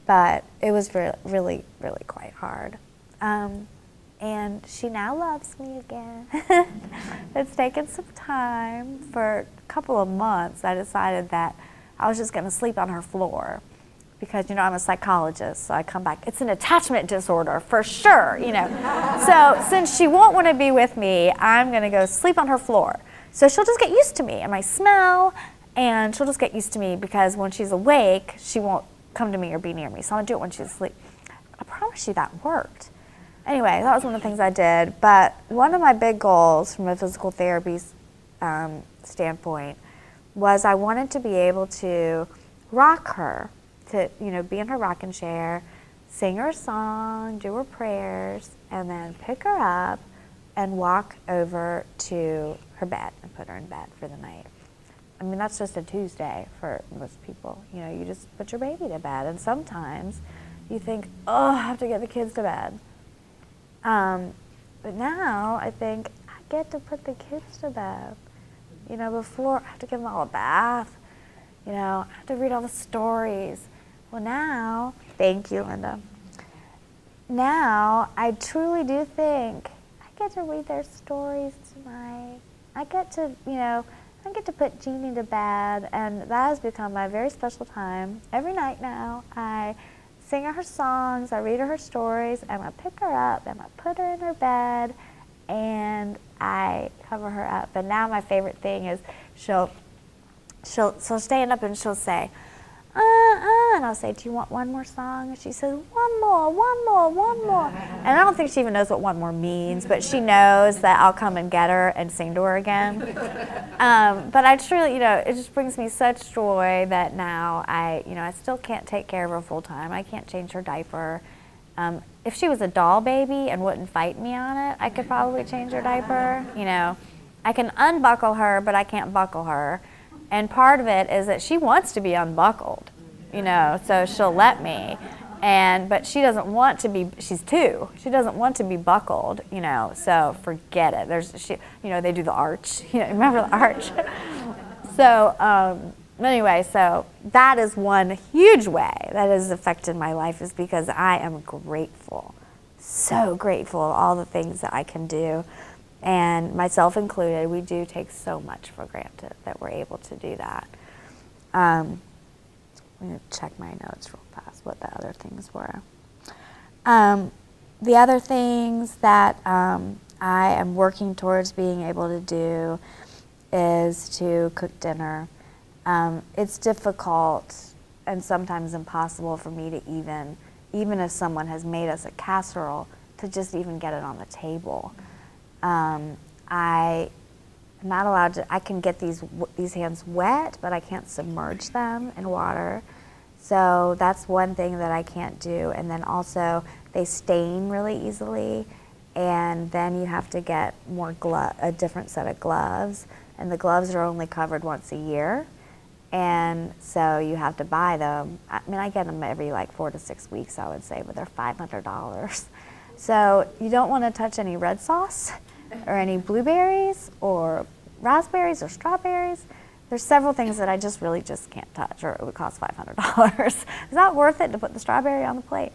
But it was really, really quite hard. And she now loves me again. It's taken some time. For a couple of months, I decided that I was just going to sleep on her floor. Because, you know, I'm a psychologist, so I come back, it's an attachment disorder for sure, you know. So since she won't want to be with me, I'm going to go sleep on her floor. So she'll just get used to me and my smell, and she'll just get used to me, because when she's awake, she won't come to me or be near me. So I'm going to do it when she's asleep. I promise you that worked. Anyway, that was one of the things I did. But one of my big goals from a physical therapy standpoint was I wanted to be able to rock her, to, you know, be in her rocking chair, sing her a song, do her prayers, and then pick her up and walk over to her bed and put her in bed for the night. I mean, that's just a Tuesday for most people. You know, you just put your baby to bed, and sometimes you think, oh, I have to get the kids to bed. But now I think I get to put the kids to bed. You know, before I have to give them all a bath. You know, I have to read all the stories. Well, now, thank you, Linda. Now, I truly do think I get to read their stories tonight. I get to, you know, I get to put Jeannie to bed, and that has become my very special time. Every night now, I sing her songs, I read her stories, and I pick her up, and I put her in her bed, and I cover her up. And now my favorite thing is she'll stand up and she'll say, and I'll say, do you want one more song? And she says, one more. And I don't think she even knows what one more means, but she knows that I'll come and get her and sing to her again. But I truly, you know, it just brings me such joy that now I still can't take care of her full time. I can't change her diaper. If she was a doll baby and wouldn't fight me on it, I could probably change her diaper. You know, I can unbuckle her, but I can't buckle her. And part of it is that she wants to be unbuckled. you know, so she'll let me. But she doesn't want to be, she's 2, she doesn't want to be buckled, you know, so forget it. You know, they do the arch, you know, remember the arch? So, anyway, so that is one huge way that has affected my life, is because I am grateful, so grateful of all the things that I can do. And myself included, we do take so much for granted that we're able to do that. I'm going to check my notes real fast, what the other things were. The other things that I am working towards being able to do is to cook dinner. It's difficult and sometimes impossible for me to even if someone has made us a casserole, to just even get it on the table. I'm not allowed to, I can get these hands wet, but I can't submerge them in water. So that's one thing that I can't do. And then also, they stain really easily, and then you have to get a different set of gloves. And the gloves are only covered once a year. And so you have to buy them. I mean, I get them every like 4 to 6 weeks, I would say, but they're $500. So you don't want to touch any red sauce or any blueberries or raspberries or strawberries. There's several things that I really can't touch, or it would cost $500. It's not worth it to put the strawberry on the plate.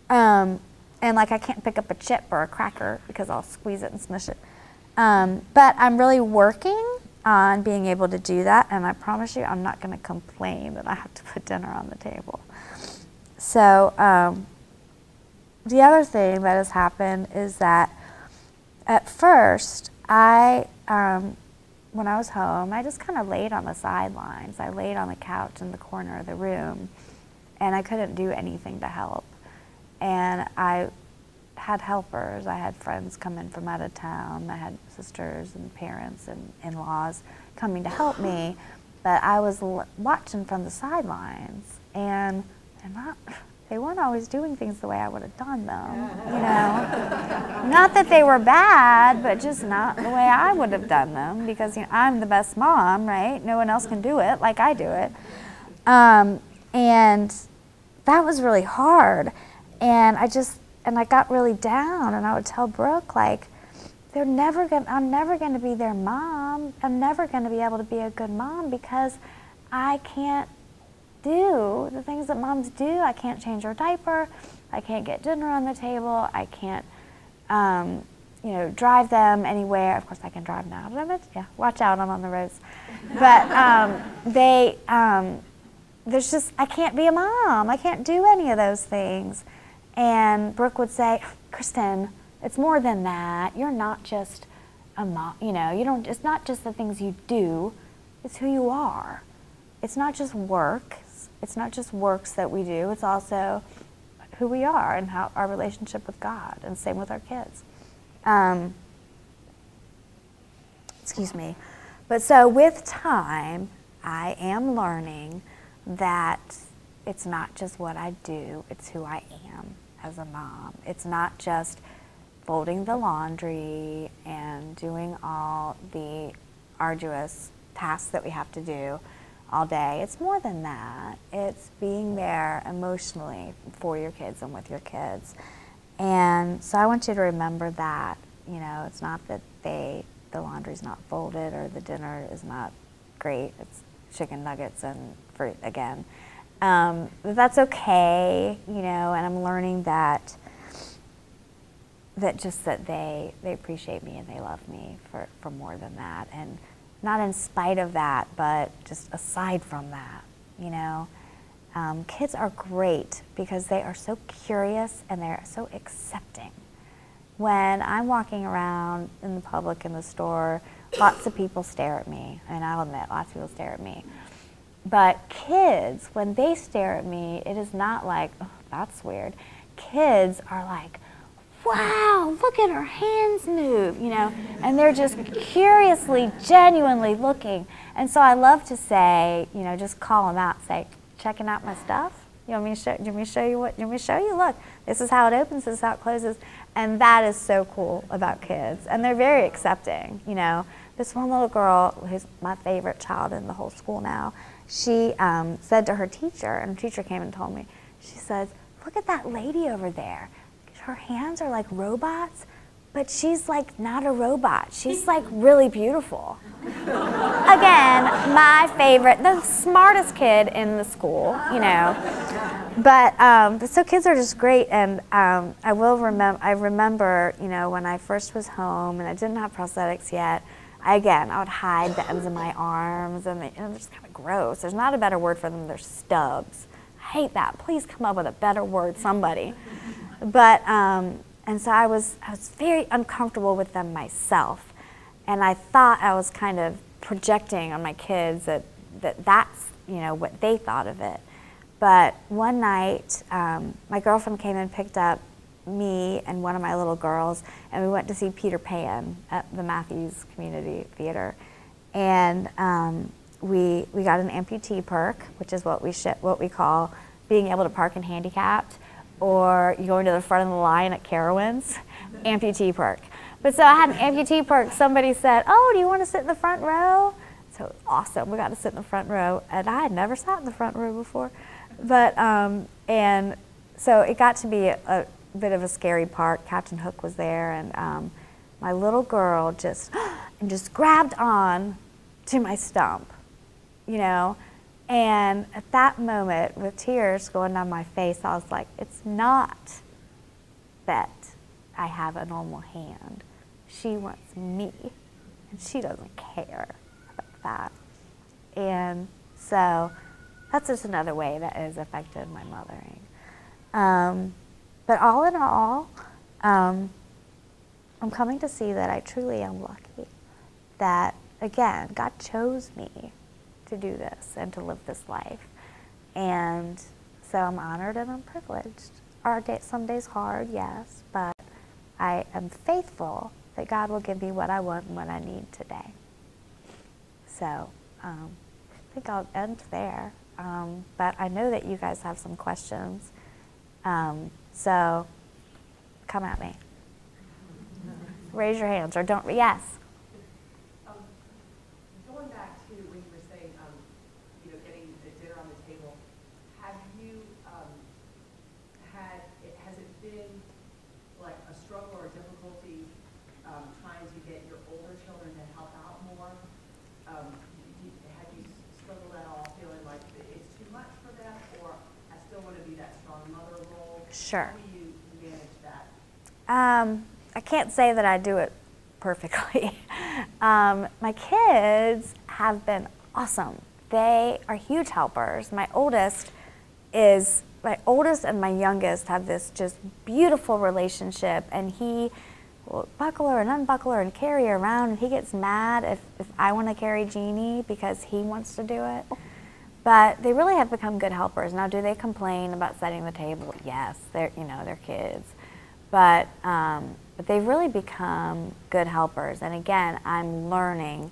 And like, I can't pick up a chip or a cracker because I'll squeeze it and smush it. But I'm really working on being able to do that, and I promise you I'm not going to complain that I have to put dinner on the table. So the other thing that has happened is that at first, when I was home, I just kind of laid on the sidelines. I laid on the couch in the corner of the room, and I couldn't do anything to help. And I had helpers. I had friends come in from out of town. I had sisters and parents and in-laws coming to help me, but I was watching from the sidelines, and they weren't always doing things the way I would have done them, you know. Not that they were bad, but just not the way I would have done them, because, you know, I'm the best mom, right? No one else can do it like I do it. And that was really hard. And I got really down, and I would tell Brooke, like, I'm never going to be their mom. I'm never going to be able to be a good mom because I can't do the things that moms do. I can't change her diaper. I can't get dinner on the table. I can't, you know, drive them anywhere. Of course, I can drive now. Did I mention? Yeah, watch out, I'm on the roads. But there's just, I can't be a mom. I can't do any of those things. And Brooke would say, Kristan, it's more than that. You're not just a mom, you know, it's not just the things you do, it's who you are. It's not just work. It's not just works that we do, it's also who we are and how our relationship with God, and same with our kids. Excuse me. But so with time, I am learning that it's not just what I do, it's who I am as a mom. It's not just folding the laundry and doing all the arduous tasks that we have to do all day. It's more than that. It's being there emotionally for your kids and with your kids. And so I want you to remember that, you know, it's not that the laundry's not folded or the dinner is not great. It's chicken nuggets and fruit again. But that's okay, you know, and I'm learning that they appreciate me and they love me for more than that. And not in spite of that, but just aside from that, you know. Kids are great because they are so curious and they're so accepting. When I'm walking around in the public, in the store, lots of people stare at me. I mean, I'll admit, lots of people stare at me. But kids, when they stare at me, it is not like, oh, that's weird. Kids are like, wow, look at her hands move, you know, and they're just curiously, genuinely looking. And so I love to say, you know, just call them out, say, checking out my stuff? You want me to show you what? You want me to show you? Look, this is how it opens, this is how it closes. And that is so cool about kids. And they're very accepting, you know. This one little girl, who's my favorite child in the whole school now, she said to her teacher, and the teacher came and told me, she says, look at that lady over there. Her hands are like robots, but she's like not a robot. She's like really beautiful. Again, my favorite, the smartest kid in the school, you know. But so kids are just great, and I remember, you know, when I first was home and I didn't have prosthetics yet, I would hide the ends of my arms, and they're just kind of gross. There's not a better word for them. They're stubs. I hate that. Please come up with a better word, somebody. But and so I was very uncomfortable with them myself, and I thought I was kind of projecting on my kids that's, you know, what they thought of it. But one night, my girlfriend came and picked up me and one of my little girls, and we went to see Peter Pan at the Matthews Community Theater. And we got an amputee perk, which is what we call being able to park in handicapped, or you going to the front of the line at Carowinds, amputee perk. But so I had an amputee perk. Somebody said, oh, do you want to sit in the front row? So it was awesome. We got to sit in the front row, and I had never sat in the front row before. But and so it got to be a bit of a scary part. Captain Hook was there, and my little girl just grabbed on to my stump, you know. And at that moment, with tears going down my face, I was like, it's not that I have a normal hand. She wants me, and she doesn't care about that. And so that's just another way that has affected my mothering. But all in all, I'm coming to see that I truly am lucky. That, again, God chose me to do this and to live this life. And so I'm honored and I'm privileged. Some days hard, yes, but I am faithful that God will give me what I want and what I need today. So I think I'll end there. But I know that you guys have some questions. So come at me. Raise your hands or don't, yes. Going back to when you were saying, you know, getting the dinner on the table, have you has it been like a struggle or a difficulty trying to get your older children to help out more? Have you struggled at all feeling like it's too much for them, or I still want to be that strong mother role? Sure. How do you manage that? I can't say that I do it perfectly. My kids have been awesome. They are huge helpers. My oldest and my youngest have this just beautiful relationship, and he will buckle her and unbuckle her and carry her around, and he gets mad if I want to carry Jeannie because he wants to do it. But they really have become good helpers. Now, do they complain about setting the table? Yes, they're kids. But they've really become good helpers. And again, I'm learning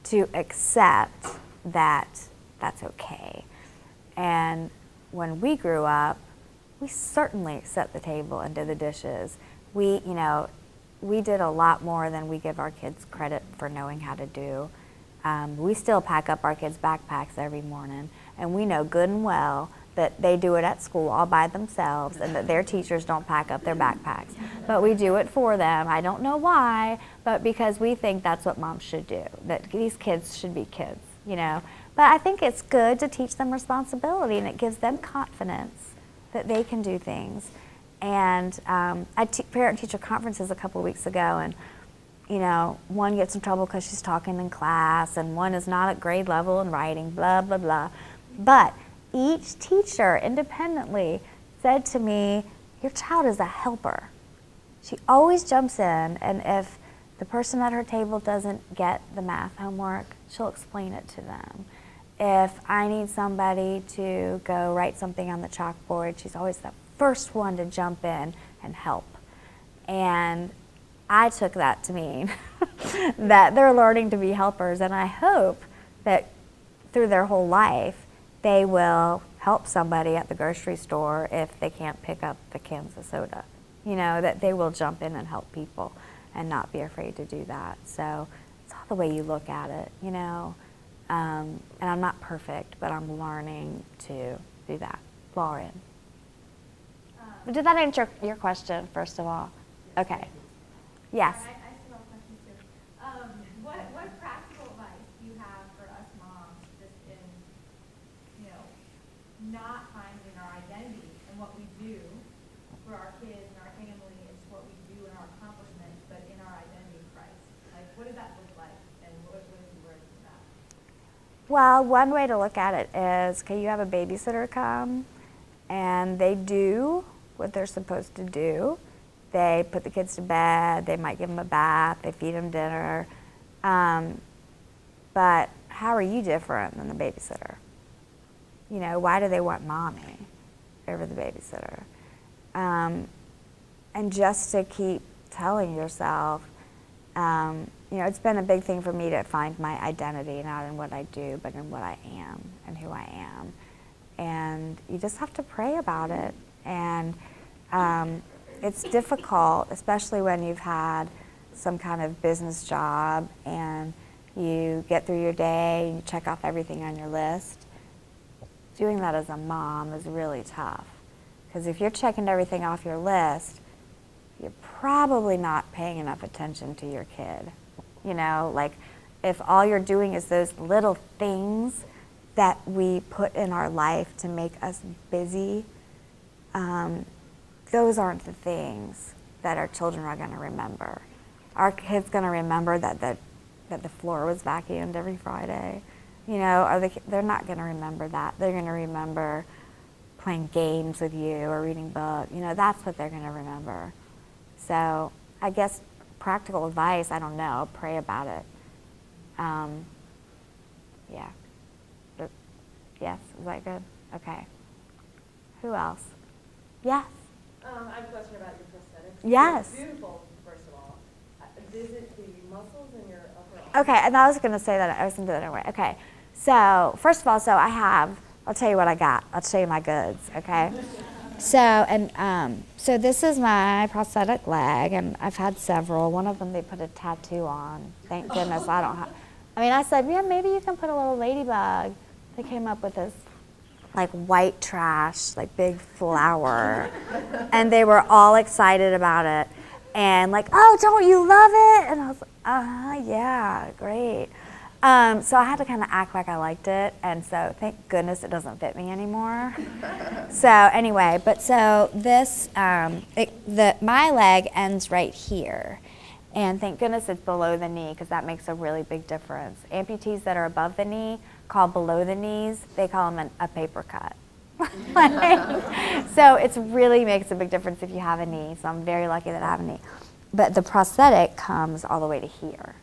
to accept that that's okay. And when we grew up, we certainly set the table and did the dishes. We did a lot more than we give our kids credit for knowing how to do. We still pack up our kids' backpacks every morning, and we know good and well that they do it at school all by themselves and that their teachers don't pack up their backpacks. But we do it for them. I don't know why, but because we think that's what moms should do, that these kids should be kids, you know. But I think it's good to teach them responsibility, and it gives them confidence that they can do things. And I parent-teacher conferences a couple of weeks ago, and you know, one gets in trouble because she's talking in class, and one is not at grade level in writing, blah, blah, blah. But each teacher independently said to me, your child is a helper. She always jumps in, and if the person at her table doesn't get the math homework, she'll explain it to them. If I need somebody to go write something on the chalkboard, she's always the first one to jump in and help. And I took that to mean that they're learning to be helpers, and I hope that through their whole life they will help somebody at the grocery store if they can't pick up the cans of soda. You know, that they will jump in and help people and not be afraid to do that. So it's all the way you look at it, you know. And I'm not perfect, but I'm learning to do that. Lauren. Did that answer your question, first of all? Okay. Yes. I still have questions too. What practical advice do you have for us moms just in, not finding our identity in what we do for our kids and our family, it's what we do in our accomplishments, but in our identity in Christ? Like, what does that look like, and what have you learned from that? Well, one way to look at it is, okay, you have a babysitter come, and they do what they're supposed to do. They put the kids to bed, they might give them a bath, they feed them dinner. But how are you different than the babysitter? Why do they want mommy over the babysitter? And just to keep telling yourself, it's been a big thing for me to find my identity, not in what I do, but in what I am and who I am. And you just have to pray about it. And it's difficult, especially when you've had some kind of business job and you get through your day and you check off everything on your list. Doing that as a mom is really tough. Because if you're checking everything off your list, you're probably not paying enough attention to your kid. Like if all you're doing is those little things that we put in our life to make us busy, those aren't the things that our children are going to remember. Our kid's going to remember that the floor was vacuumed every Friday. They're not going to remember that. They're going to remember playing games with you or reading books. That's what they're going to remember. So I guess practical advice, I don't know, pray about it. Yeah. Yes, is that good? Okay. Who else? Yes. I have a question about your prosthetics. Yes. It's beautiful, first of all. Is it the muscles in your upper arm? Okay, and I was going to say that. I was going to do that anyway. Okay. So, first of all, I'll tell you what I got. I'll show you my goods, okay? So this is my prosthetic leg, and I've had several. One of them they put a tattoo on. Thank goodness I don't have. I said, yeah, maybe you can put a little ladybug. They came up with this like white trash, like big flower. And they were all excited about it. And like, oh, don't you love it? And I was like, yeah, great. So I had to kind of act like I liked it. And so thank goodness it doesn't fit me anymore. So anyway, this, my leg ends right here. And thank goodness it's below the knee because that makes a really big difference. Amputees that are above the knee, called below the knees, they call them a paper cut. So it really makes a big difference if you have a knee. So I'm very lucky that I have a knee. But the prosthetic comes all the way to here.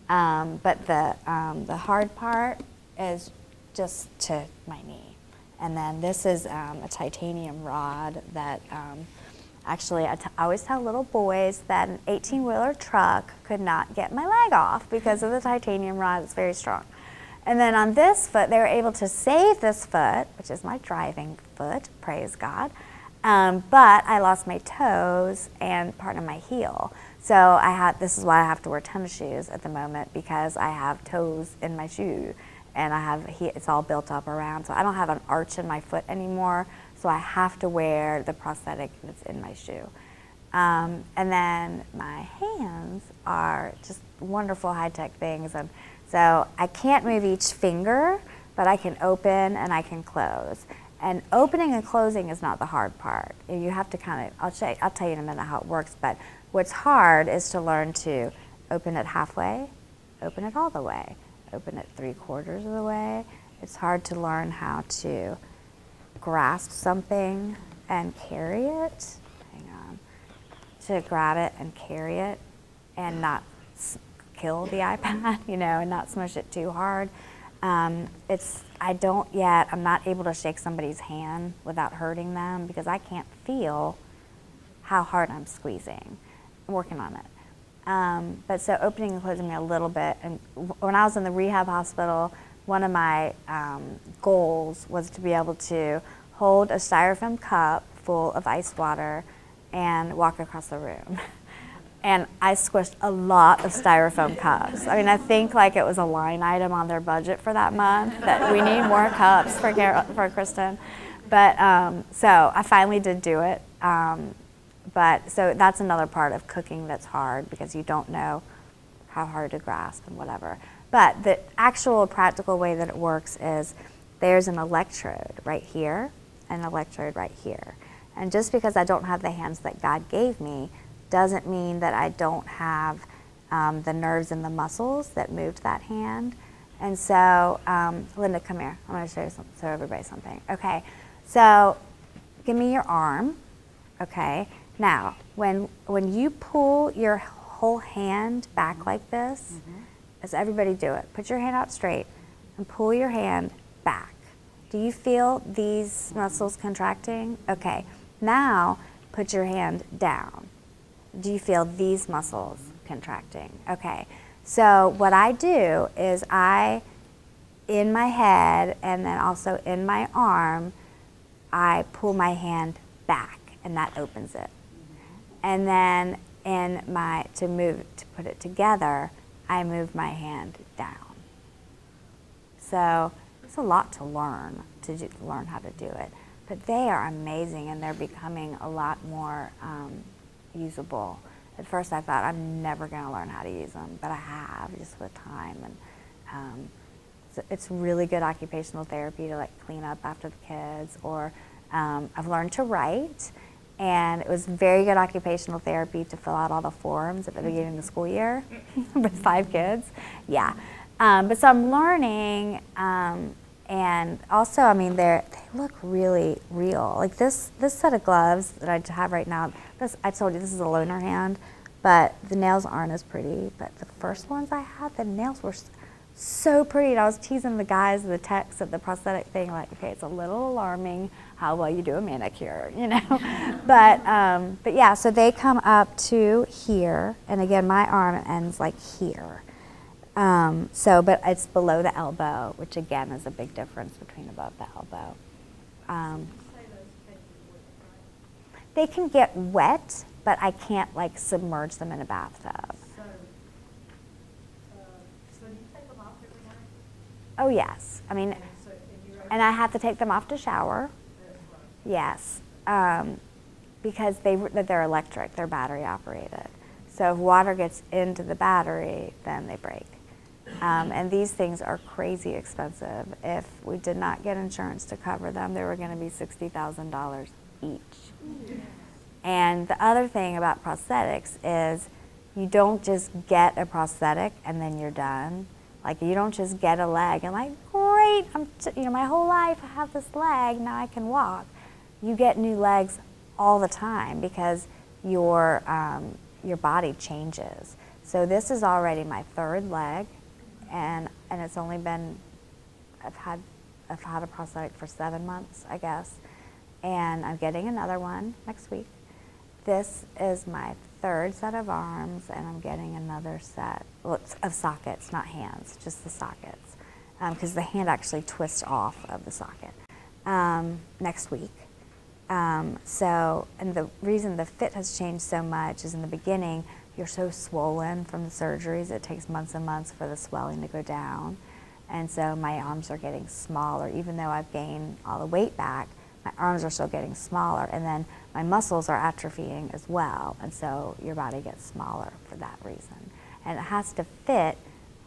But the hard part is just to my knee. And then this is a titanium rod that actually I always tell little boys that an 18-wheeler truck could not get my leg off because of the titanium rod. It's very strong. And then on this foot, they were able to save this foot, which is my driving foot, praise God. But I lost my toes and part of my heel. So this is why I have to wear tennis shoes at the moment because I have toes in my shoe and it's all built up around. So I don't have an arch in my foot anymore. So I have to wear the prosthetic that's in my shoe. And then my hands are just wonderful high-tech things. And so I can't move each finger, but I can open and I can close. And opening and closing is not the hard part. You have to I'll tell you in a minute how it works, but what's hard is to learn to open it halfway, open it all the way, open it 3/4 of the way. It's hard to learn how to grasp something and carry it. Hang on. To grab it and carry it and not kill the iPad, and not smush it too hard. I'm not able to shake somebody's hand without hurting them because I can't feel how hard I'm squeezing. I'm working on it. But so opening and closing me a little bit. And when I was in the rehab hospital, one of my goals was to be able to hold a styrofoam cup full of ice water and walk across the room. and I squished a lot of styrofoam cups. I mean, I think like it was a line item on their budget for that month that we need more cups for Kristan. But so I finally did do it. But so that's another part of cooking that's hard because you don't know how hard to grasp and whatever. But the actual practical way that it works is there's an electrode right here and an electrode right here. And just because I don't have the hands that God gave me doesn't mean that I don't have the nerves and the muscles that moved that hand. And so, Linda, come here. I'm going to show everybody something. Okay, so give me your arm. Okay, now when you pull your whole hand back like this, as everybody do it, put your hand out straight and pull your hand back. Do you feel these muscles contracting? Okay, now put your hand down. Do you feel these muscles contracting? Okay, so what I do is in my head and then also in my arm, I pull my hand back and that opens it. And then to put it together, I move my hand down. So it's a lot to learn how to do it. But they are amazing and they're becoming a lot more usable. At first I thought I'm never going to learn how to use them, but I have just with time. And so it's really good occupational therapy to like clean up after the kids. Or I've learned to write, and it was very good occupational therapy to fill out all the forms at the beginning of the school year with 5 kids. Yeah. But so I'm learning, and also, I mean, they look really real. Like this set of gloves that I have right now, I told you this is a loaner hand, but the nails aren't as pretty. But the first ones I had, the nails were so pretty. And I was teasing the guys, the techs at the prosthetic thing, like, okay, it's a little alarming how well you do a manicure, you know. But yeah, so they come up to here, and again, my arm ends like here. But it's below the elbow, which again is a big difference between above the elbow. They can get wet, but I can't like submerge them in a bathtub. So do you take them off every night? Oh yes, I mean, and I have to take them off to shower. Yes, because they're electric, they're battery operated. So if water gets into the battery, then they break. And these things are crazy expensive. If we did not get insurance to cover them, they were going to be $60,000 each. And the other thing about prosthetics is you don't just get a prosthetic and then you're done. Like you don't just get a leg and like, great, my whole life I have this leg, now I can walk. You get new legs all the time because your body changes. So this is already my 3rd leg. And it's only been, I've had a prosthetic for 7 months, I guess, and I'm getting another one next week. This is my 3rd set of arms, and I'm getting another set of sockets, not hands, just the sockets, because the hand actually twists off of the socket next week. And the reason the fit has changed so much is in the beginning, you're so swollen from the surgeries, it takes months and months for the swelling to go down. And so my arms are getting smaller. Even though I've gained all the weight back, my arms are still getting smaller. And then my muscles are atrophying as well. And so your body gets smaller for that reason. And it has to fit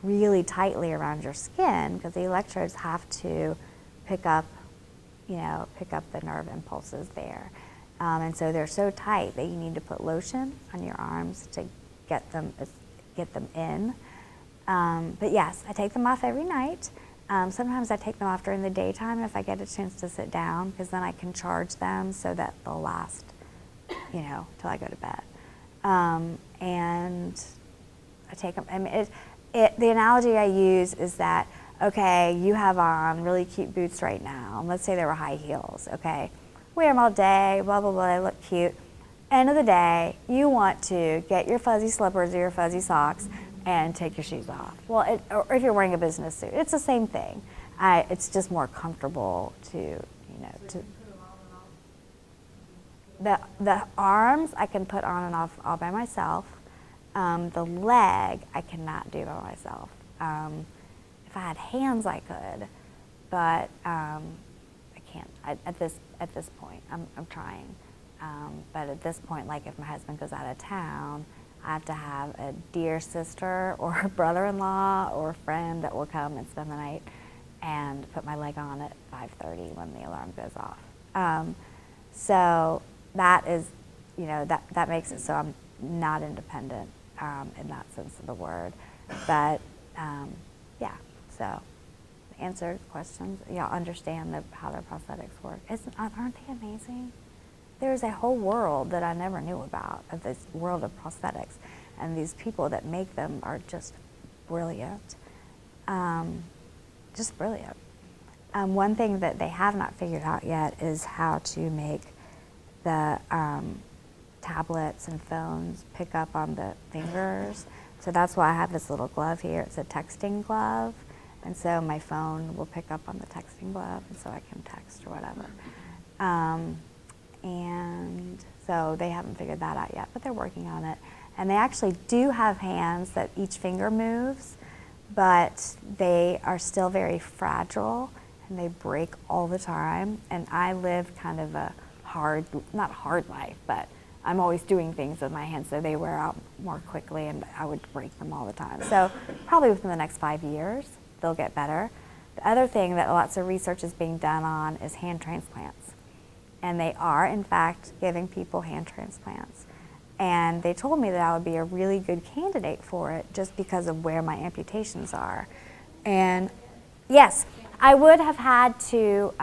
really tightly around your skin because the electrodes have to pick up the nerve impulses there. And so they're so tight that you need to put lotion on your arms to get them in. But yes, I take them off every night. Sometimes I take them off during the daytime if I get a chance to sit down, because then I can charge them so that they'll last, till I go to bed. And I take them. I mean, the analogy I use is that, okay, you have on really cute boots right now. Let's say they were high heels, okay? Wear them all day, blah, blah, blah, they look cute. End of the day, you want to get your fuzzy slippers or your fuzzy socks and take your shoes off. Well, or if you're wearing a business suit, it's the same thing. It's just more comfortable to. The arms I can put on and off all by myself. The leg, I cannot do by myself. If I had hands, I could, but I can't at this point. I'm trying, but at this point, like if my husband goes out of town, I have to have a dear sister or a brother-in-law or a friend that will come and spend the night and put my leg on at 5:30 when the alarm goes off. So that is, that makes it so I'm not independent in that sense of the word. But yeah, so to answer questions, y'all understand how their prosthetics work. Aren't they amazing? There's a whole world that I never knew about, of this world of prosthetics, and these people that make them are just brilliant. Just brilliant. One thing that they have not figured out yet is how to make the tablets and phones pick up on the fingers. So that's why I have this little glove here. It's a texting glove. And so my phone will pick up on the texting glove, and so I can text or whatever. And so they haven't figured that out yet, but they're working on it. And they actually do have hands that each finger moves, but they are still very fragile and they break all the time. And I live kind of a not hard life, but I'm always doing things with my hands, so they wear out more quickly and I would break them all the time. So probably within the next 5 years, they'll get better. The other thing that lots of research is being done on is hand transplants. And they are, in fact, giving people hand transplants. And they told me that I would be a really good candidate for it just because of where my amputations are. And yes, I would have had to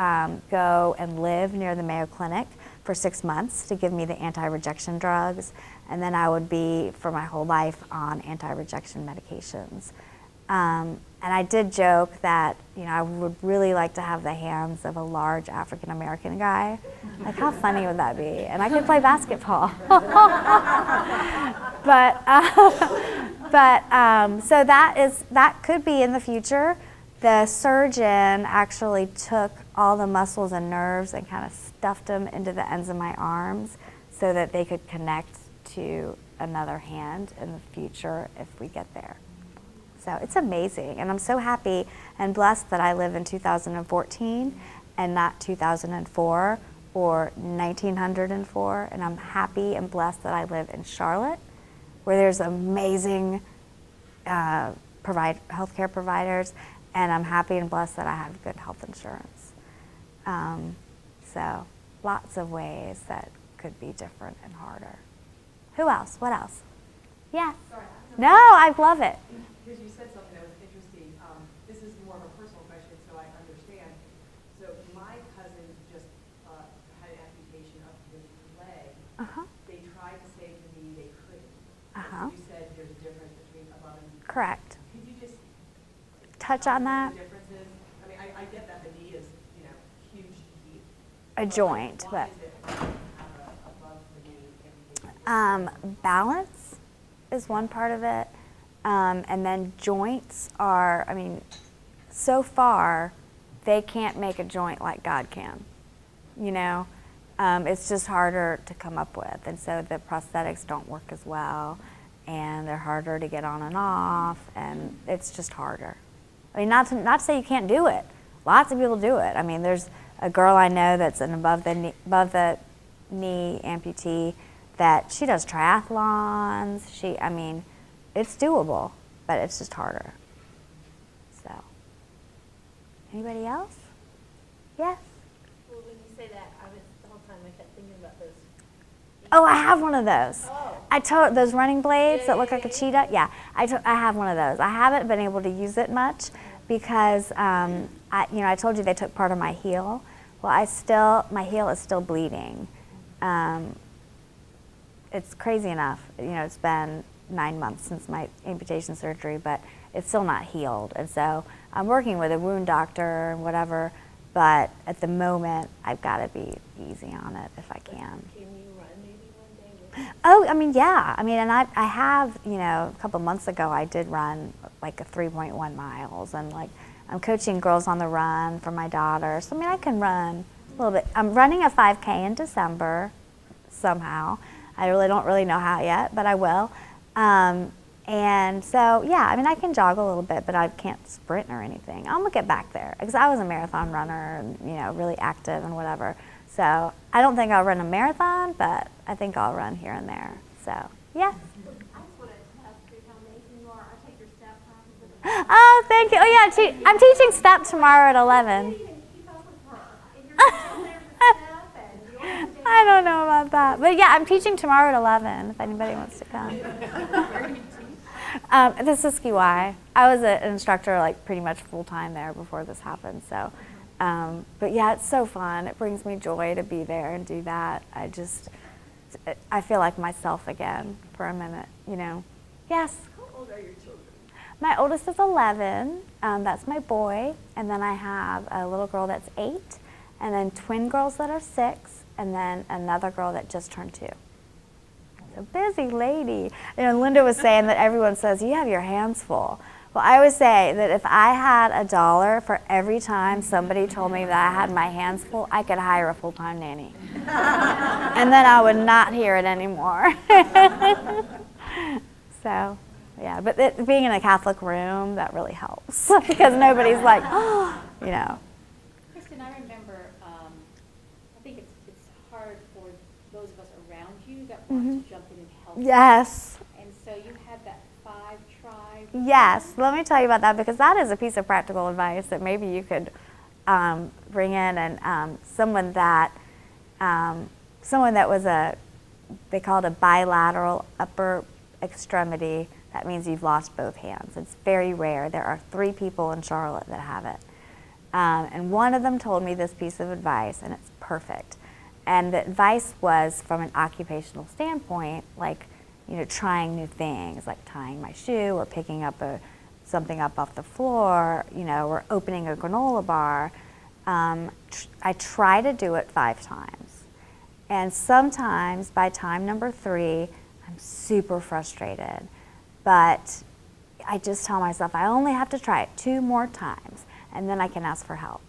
go and live near the Mayo Clinic for 6 months to give me the anti-rejection drugs. And then I would be, for my whole life, on anti-rejection medications. And I did joke that, I would really like to have the hands of a large African-American guy. Like, how funny would that be? And I could play basketball. So that could be in the future. The surgeon actually took all the muscles and nerves and kind of stuffed them into the ends of my arms so that they could connect to another hand in the future if we get there. So it's amazing, and I'm so happy and blessed that I live in 2014 and not 2004 or 1904, and I'm happy and blessed that I live in Charlotte, where there's amazing healthcare providers, and I'm happy and blessed that I have good health insurance. So lots of ways that could be different and harder. Who else? What else? Yeah. Sorry. No, I love it. Because you said something that was interesting. This is more of a personal question, so I understand. So my cousin just had an amputation of his leg. They tried to say to me they couldn't. So you said there's a difference between above and below. Correct. Could you just touch on that? The differences? I mean, I get that the knee is, huge to keep. A joint, why but is it have a above the knee amputation? Balance is one part of it. And then joints are, so far, they can't make a joint like God can, It's just harder to come up with. And so the prosthetics don't work as well, and they're harder to get on and off, and it's just harder. Not to say you can't do it. Lots of people do it. There's a girl I know that's an above the knee amputee that she does triathlons. It's doable, but it's just harder. So, anybody else? Yes? Well, when you say that, the whole time I kept thinking about those. Oh, I have one of those. Oh. Those running blades that look like a cheetah. Yeah, I have one of those. I haven't been able to use it much because I told you they took part of my heel. Well, my heel is still bleeding. It's crazy enough. It's been 9 months since my amputation surgery, but it's still not healed. And so I'm working with a wound doctor and whatever, but at the moment, I've got to be easy on it if I can. Can you run maybe one day? Oh, yeah. And I have, a couple months ago, I did run like a 3.1 miles, and I'm coaching girls on the run for my daughter. So, I can run a little bit. I'm running a 5K in December somehow. I don't really know how yet, but I will. And so, yeah, I mean, I can jog a little bit, but I can't sprint or anything. I'm gonna get back there because I was a marathon runner and, you know, really active and whatever. So I don't think I'll run a marathon, but I think I'll run here and there. So, yeah. I just want to test how amazing you are. I take your step classes. Oh, thank you. Oh, yeah, I'm teaching step tomorrow at 11. I don't know about that. But yeah, I'm teaching tomorrow at 11 if anybody wants to come. This is Ski Y. I was an instructor like pretty much full time there before this happened. So, but yeah, it's so fun. It brings me joy to be there and do that. I feel like myself again for a minute, you know. Yes? How old are your children? My oldest is 11. That's my boy. And then I have a little girl that's 8. And then twin girls that are 6. And then another girl that just turned 2. A busy lady. You know, Linda was saying that everyone says, you have your hands full. Well, I would say that if I had $1 for every time somebody told me that I had my hands full, I could hire a full-time nanny. And then I would not hear it anymore. So, yeah, but being in a Catholic room, that really helps. Because nobody's like, oh, you know. Kristan, I remember, I think it's hard for those of us around you that want to jump in and help. Yes. And so you had that 5-try. Yes, let me tell you about that because that is a piece of practical advice that maybe you could bring in. And someone that was they call it a bilateral upper extremity. That means you've lost both hands. It's very rare. There are 3 people in Charlotte that have it. And one of them told me this piece of advice, and it's perfect. And the advice was from an occupational standpoint, like, you know, trying new things, like tying my shoe or picking up something up off the floor, you know, or opening a granola bar. I try to do it 5 times. And sometimes by time number 3, I'm super frustrated. But I just tell myself I only have to try it 2 more times, and then I can ask for help.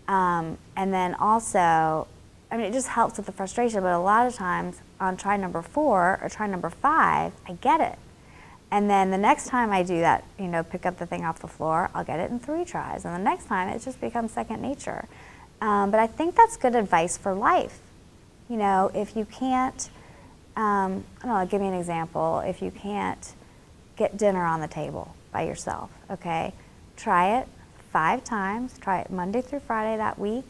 And then also, I mean, it just helps with the frustration, but a lot of times on try number 4 or try number 5, I get it. And then the next time I do that, you know, pick up the thing off the floor, I'll get it in 3 tries. And the next time, it just becomes second nature. But I think that's good advice for life. You know, if you can't, I don't know, I'll give you an example. If you can't get dinner on the table by yourself, okay? Try it 5 times. Try it Monday through Friday that week.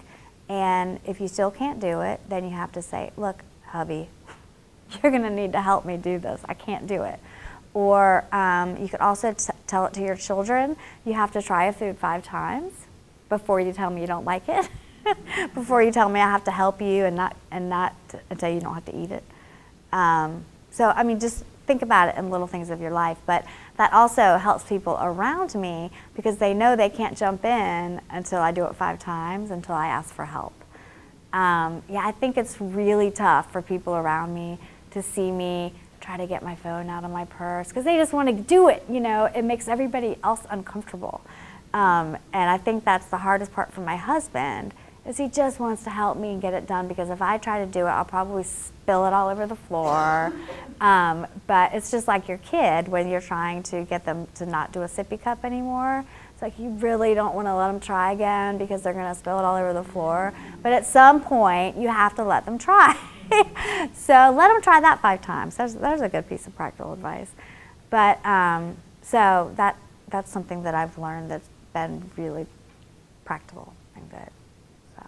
And if you still can't do it, then you have to say, look, hubby, you're gonna need to help me do this. I can't do it. Or you could also tell it to your children. You have to try a food 5 times before you tell me you don't like it. Before you tell me I have to help you and not until you don't have to eat it. So, I mean, just think about it in little things of your life. But that also helps people around me because they know they can't jump in until I do it 5 times, until I ask for help. Yeah, I think it's really tough for people around me to see me try to get my phone out of my purse because they just want to do it, you know. It makes everybody else uncomfortable. And I think that's the hardest part for my husband is he just wants to help me and get it done because if I try to do it, I'll probably spill it all over the floor. But it's just like your kid when you're trying to get them to not do a sippy cup anymore. It's like you really don't want to let them try again because they're going to spill it all over the floor. But at some point, you have to let them try. So let them try that 5 times. There's a good piece of practical advice. But so that's something that I've learned that's been really practical and good. So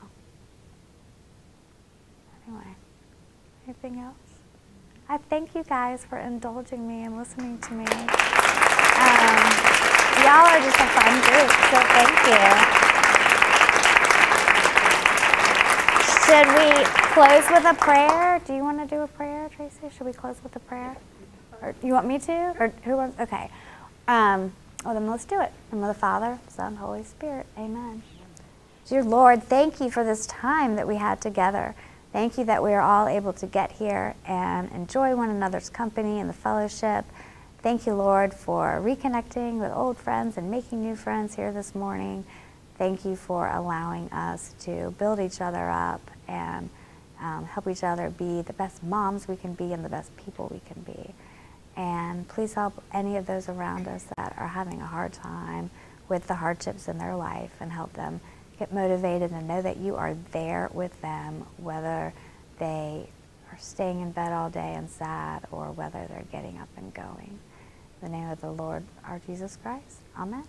anyway, anything else? I thank you guys for indulging me and listening to me. Y'all are just a fun group, so thank you. Should we close with a prayer? Do you want to do a prayer, Tracy? Should we close with a prayer? Or you want me to? Or who wants? Okay. Well, then let's do it. In the name of the Father, Son, Holy Spirit. Amen. Dear Lord, thank you for this time that we had together. Thank you that we are all able to get here and enjoy one another's company and the fellowship. Thank you, Lord, for reconnecting with old friends and making new friends here this morning. Thank you for allowing us to build each other up and help each other be the best moms we can be and the best people we can be. And please help any of those around us that are having a hard time with the hardships in their life, and help them get motivated and know that you are there with them, whether they are staying in bed all day and sad, or whether they're getting up and going. In the name of the Lord, our Jesus Christ. Amen.